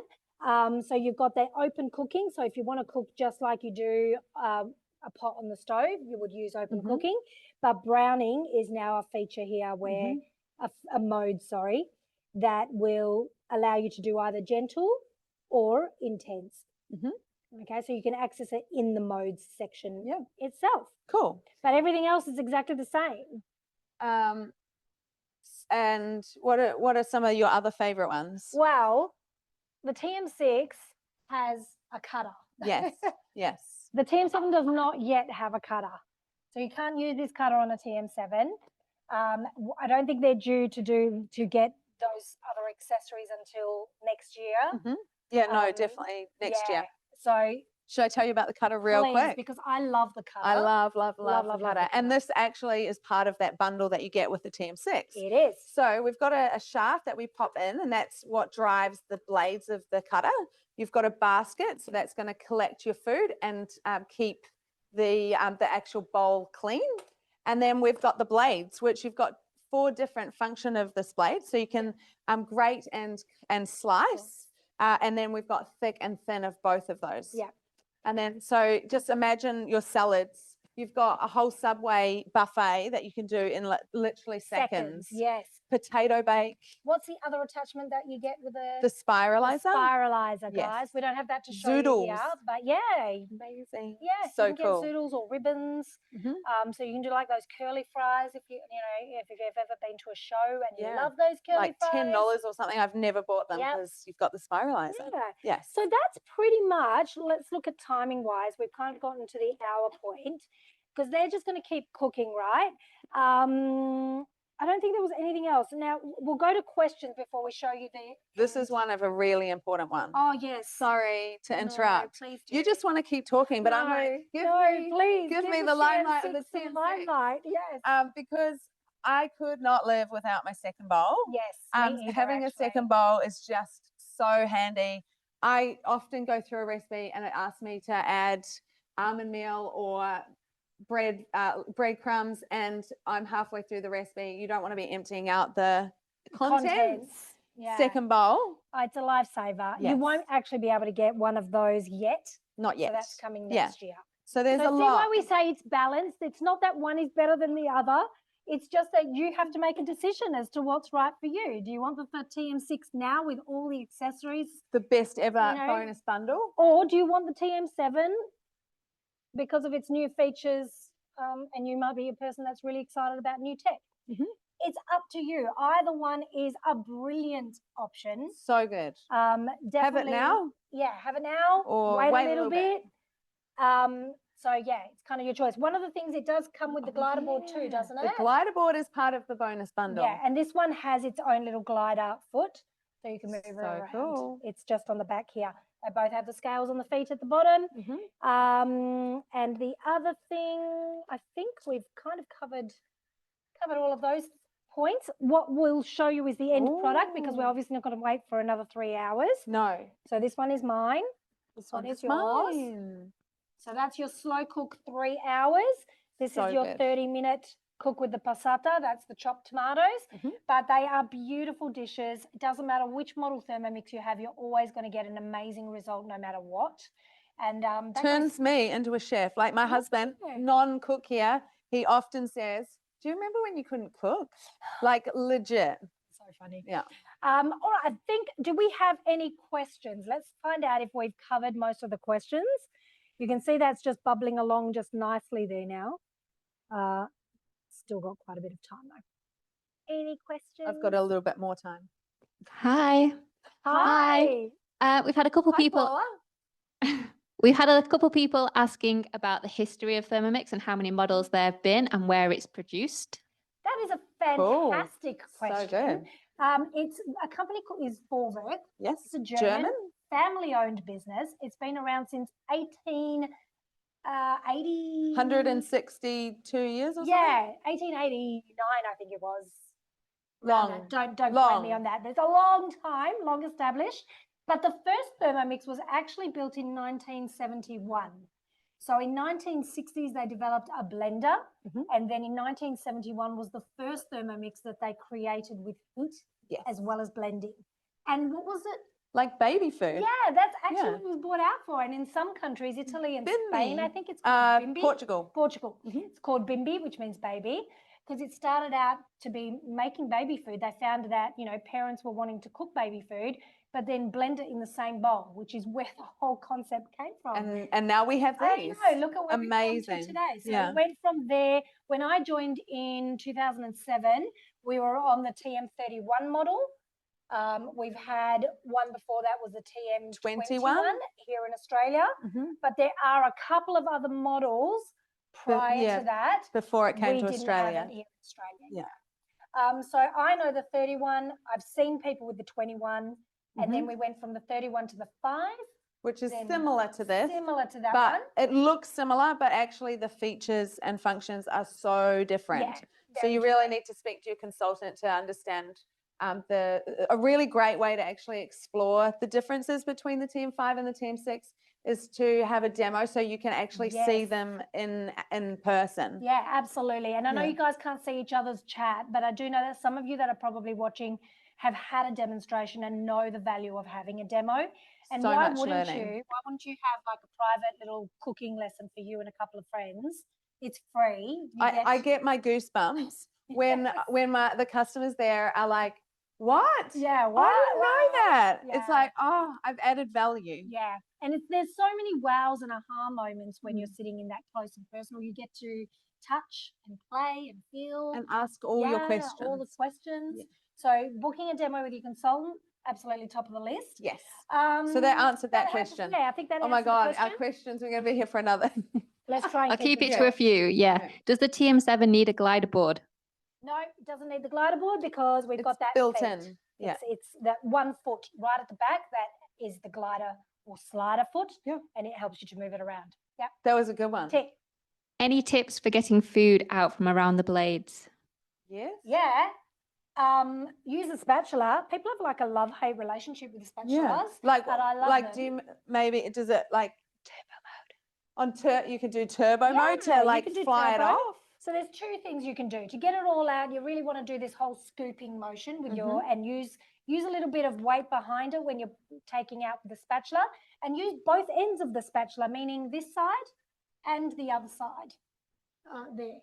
So you've got that open cooking. So if you want to cook just like you do a pot on the stove, you would use open cooking. But browning is now a feature here where a mode, that will allow you to do either gentle or intense. Okay, so you can access it in the modes section itself. Cool. But everything else is exactly the same. And what are some of your other favorite ones? Well, the TM6 has a cutter. Yes, yes. The TM7 does not yet have a cutter. So you can't use this cutter on a TM7. I don't think they're due to get those other accessories until next year. Yeah, no, definitely next year. So Should I tell you about the cutter real Please, quick? because I love the cutter. I love love the the cutter. cutter. And this actually is part of that bundle that you get with the TM6. It is. So we've got a shaft that we pop in, and that's what drives the blades of the cutter. You've got a basket, so that's going to collect your food and keep the actual bowl clean. And then we've got the blades, which you've got 4 different function of this blade. So you can grate and slice. And then we've got thick and thin of both of those. Yeah. And then, so just imagine your salads. You've got a whole Subway buffet that you can do in literally seconds. Yes. Potato bake. What's the other attachment that you get with The spiralizer. Spiralizer, guys. Yes. We don't have that to show Zoodles. you here, but yeah. Amazing. Yes, So you can cool. get zoodles or ribbons. So you can do like those curly fries if if you've ever been to a show and you love those curly like fries. $10 or something. I've never bought them because you've got the spiralizer. Yeah. Yes. So that's pretty much, let's look at timing wise. We've kind of gotten to the hour point because they're just going to keep cooking, right? I don't think there was anything else. Now we'll go to questions before we show you the. This is one of a really important one. Oh yes. Sorry to interrupt. No, please do. You just want to keep talking, but I'm like, give me the limelight of the limelight. Yes. Because I could not live without my second bowl. Yes. Me either, having a second bowl is just so handy. I often go through a recipe and it asks me to add almond meal or breadcrumbs, and I'm halfway through the recipe. You don't want to be emptying out the contents. Yeah. Second bowl. Oh, it's a lifesaver. Yes. You won't actually be able to get one of those yet. Not yet. So that's coming next year. So there's a lot. See why we say it's balanced. It's not that one is better than the other. It's just that you have to make a decision as to what's right for you. Do you want the TM6 now with all the accessories? The best ever bonus bundle. Or do you want the TM7 because of its new features, and you might be a person that's really excited about new tech? It's up to you. Either one is a brilliant option. So good. Definitely. Have it now? Yeah, have it now. Or wait a little bit. So yeah, it's kind of your choice. One of the things, it does come with the glider board too, doesn't it? The glider board is part of the bonus bundle. Yeah, and this one has its own little glider foot, so you can move it around. Cool. It's just on the back here. They both have the scales on the feet at the bottom. And the other thing, I think we've kind of covered all of those points. What we'll show you is the end product, because we're obviously not going to wait for another 3 hours. No. So this one is mine. This one is yours. Mine. So that's your slow cook 3 hours. This is your 30-minute cook with the passata. That's the chopped tomatoes. But they are beautiful dishes. It doesn't matter which model Thermomix you have, you're always going to get an amazing result no matter what. And turns me into a chef. Like my husband, non-cook here, he often says, do you remember when you couldn't cook? Like legit. So funny. Yeah. All right, I think, do we have any questions? Let's find out if we've covered most of the questions. You can see that's just bubbling along just nicely there now. Still got quite a bit of time though. Any questions? I've got a little bit more time. Hi. We've had a couple people. We've had a couple people asking about the history of Thermomix and how many models there have been and where it's produced. That is a fantastic question. So good. It's a company called Vorwerk. Yes. It's a German family-owned business. It's been around since 1880. 162 years or something? Yeah, 1889, I think it was. Long. Don't quote me on that. There's a long time, long established. But the first Thermomix was actually built in 1971. So in 1960s, they developed a blender. And then in 1971 was the first Thermomix that they created with heat as well as blending. And what was it? Like baby food. Yeah, that's actually what it was brought out for. And in some countries, Italy and Spain, I think it's called bimbi. Portugal. It's called bimbi, which means baby, because it started out to be making baby food. They found that, parents were wanting to cook baby food, but then blend it in the same bowl, which is where the whole concept came from. And now we have these. I know, look at where we've come to today. So it went from there. When I joined in 2007, we were on the TM31 model. We've had one before that was the TM21 here in Australia, but there are a couple of other models prior to that. Before it came to Australia. Have it here in Australia. So I know the 31. I've seen people with the 21, and then we went from the 31 to the 5, which is Then similar to this, Similar to that but one. it looks similar, but actually the features and functions are so different. Yeah, So very you really need to speak to your consultant to understand a really great way to actually explore the differences between the TM5 and the TM6 is to have a demo so you can actually see Yes. them in person. Yeah, absolutely. And I know Yeah. you guys can't see each other's chat, but I do know that some of you that are probably watching have had a demonstration and know the value of having a demo. And So why much wouldn't learning. you? Why wouldn't you have like a private little cooking lesson for you and a couple of friends? It's free. I get my goosebumps when the customers there are like, what? Yeah, I what? didn't know that. It's Yeah. like, oh, I've added value. Yeah, and there's so many wows and aha moments when you're Mm. sitting in that close and personal. You get to touch and play and feel And ask all your questions. all the questions. Yeah. So booking a demo with your consultant, absolutely top of the list. Yes. So that answered that answers- question. Yeah, I think that Oh my answered the God, question. our questions, we're going to be here for another. Let's try and I'll keep it them to a short. few. Yeah. Okay. Does the TM7 need a glider board? No, it doesn't need the glider board because we've got It's that built feet. in. Yeah. It's that 1 foot right at the back that is the glider or slider foot. Yeah. And it helps you to move it around. Yeah. That was a good one. Tick. Any tips for getting food out from around the blades? Yes. Yeah. Use a spatula. People have like a love-hate relationship with spatulas. Yeah. Like, but I love like, them. does it like you can do turbo mode Yeah, to you like can do fly it turbo. off? So there's two things you can do to get it all out. You really want to do this whole scooping motion with your and use a little bit of weight behind it when you're taking out the spatula, and use both ends of the spatula, meaning this side and the other side there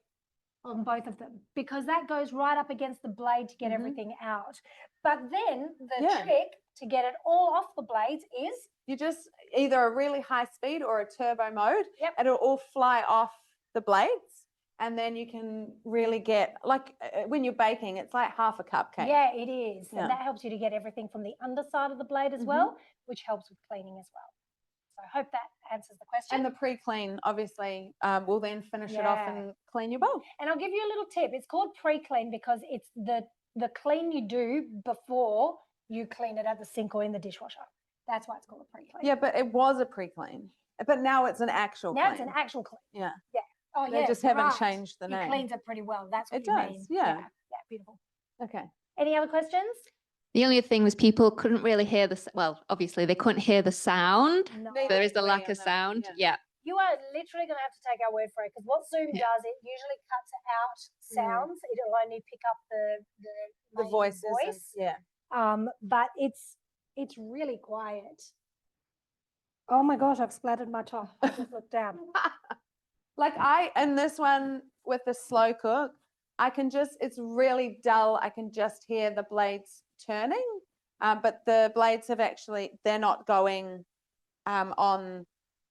on both of them, because that goes right up against the blade to get everything out. But then the trick to get it all off the blades is you just either a really high speed or a turbo mode, and it'll all fly off the blades. And then you can really get, like when you're baking, it's like half a cupcake. Yeah, it is. Yeah. And that helps you to get everything from the underside of the blade as well, which helps with cleaning as well. So I hope that answers the question. And the pre-clean, obviously, will then finish it off and clean your bowl. And I'll give you a little tip. It's called pre-clean because it's the clean you do before you clean it at the sink or in the dishwasher. That's why it's called a pre-clean. Yeah, but it was a pre-clean. But now it's an actual clean. Now it's an actual clean. Yeah. Yeah. Oh, They just haven't changed the name. It cleans it pretty well. That's what It you does, mean. yeah. Yeah, beautiful. Okay. Any other questions? The only thing was people couldn't really hear well, obviously they couldn't hear the sound. No. There is a Way lack on of that, sound. yeah. Yeah. You are literally going to have to take our word for it because what Zoom does, it usually cuts out sounds. It'll only pick up the main voices. voice. Yeah. But it's really quiet. Oh my gosh, I've splattered my top. I just looked down. Like in this one with the slow cook, it's really dull. I can just hear the blades turning, but the blades they're not going on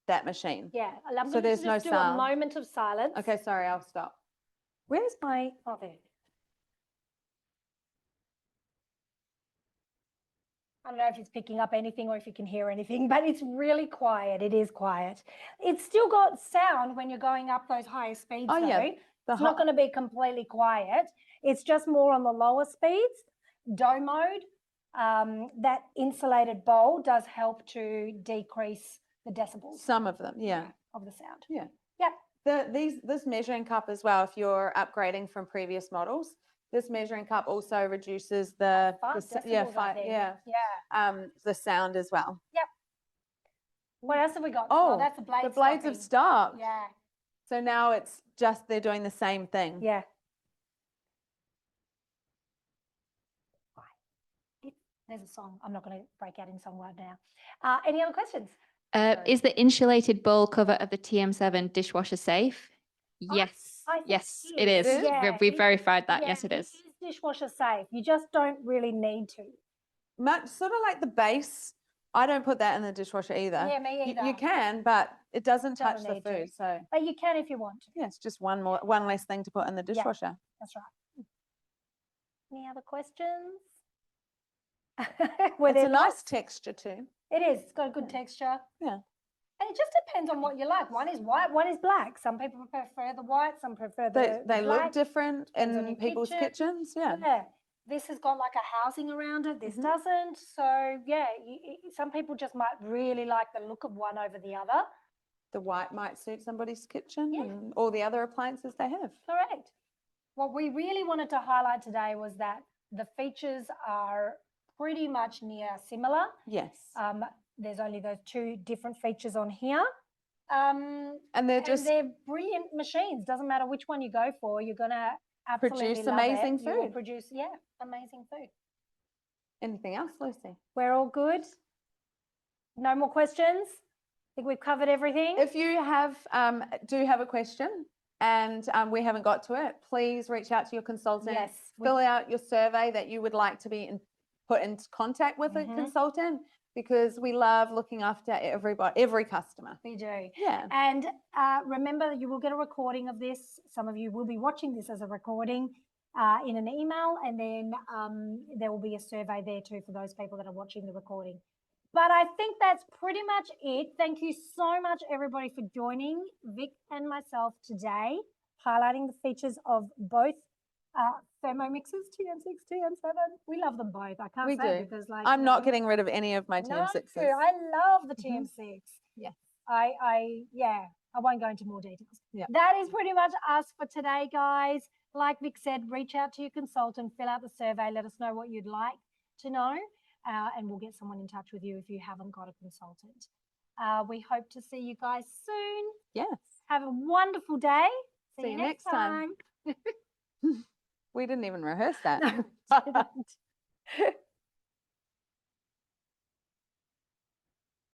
that machine. Yeah, I'm So going to there's just no do sound. a moment of silence. Okay, sorry, I'll stop. Where's my, oh there. I don't know if it's picking up anything or if you can hear anything, but it's really quiet. It is quiet. It's still got sound when you're going up those higher speeds though. Yeah. It's not going to be completely quiet. It's just more on the lower speeds. Dough mode, that insulated bowl does help to decrease the decibels. Some of them, yeah. Of the sound. Yeah. Yep. This measuring cup as well, if you're upgrading from previous models, this measuring cup also reduces the 5 decibels, I think. the sound as well. Yep. What else have we got? Oh, that's the blades. The blades have stopped. Yeah. So now it's just they're doing the same thing. Yeah. There's a song. I'm not going to break out in song right now. Any other questions? Is the insulated bowl cover of the TM7 dishwasher safe? Yes. I think Yes, it it is. is. Yeah, We've it- verified that. Yeah, Yes, it is. It is dishwasher safe. You just don't really need to. Much sort of like the base. I don't put that in the dishwasher either. Yeah, me either. You can, but it doesn't touch Doesn't the need to. food. So But you can if you want to. yeah, it's just one less thing to put in the dishwasher. That's right. Any other questions? Were It's there a nice lots? texture too. It is. It's got a good texture. Yeah. And it just depends on what you like. One is white, one is black. Some people prefer the white, some prefer They the look black. different Depends on in your people's kitchen. kitchens. Yeah. Yeah. This has got like a housing around it. This Mhm. doesn't. So yeah, some people just might really like the look of one over the other. The white might suit somebody's kitchen Yeah. and all the other appliances they have. Correct. What we really wanted to highlight today was that the features are pretty much near similar. Yes. There's only those 2 different features on here. And they're just they're brilliant machines. Doesn't matter which one you go for, you're gonna absolutely produce love amazing it. You will food. produce, amazing food. Anything else, Lucy? We're all good. No more questions. I think we've covered everything. If you do have a question and we haven't got to it, please reach out to your consultant. Yes. Fill out your survey that you would like to be put into contact with a consultant, because we love looking after every customer. We do. Yeah. And remember, you will get a recording of this. Some of you will be watching this as a recording in an email, and then there will be a survey there too for those people that are watching the recording. But I think that's pretty much it. Thank you so much, everybody, for joining Vic and myself today, highlighting the features of both Thermomixes, TM6, TM7. We love them both. I can't say it because, like, I'm not getting rid of any of my TM6s. No, I love the TM6. Yeah. I won't go into more details. Yeah. That is pretty much us for today, guys. Like Vic said, reach out to your consultant, fill out the survey, let us know what you'd like to know, and we'll get someone in touch with you if you haven't got a consultant. We hope to see you guys soon. Yes. Have a wonderful day. See you next time. We didn't even rehearse that. No, we didn't.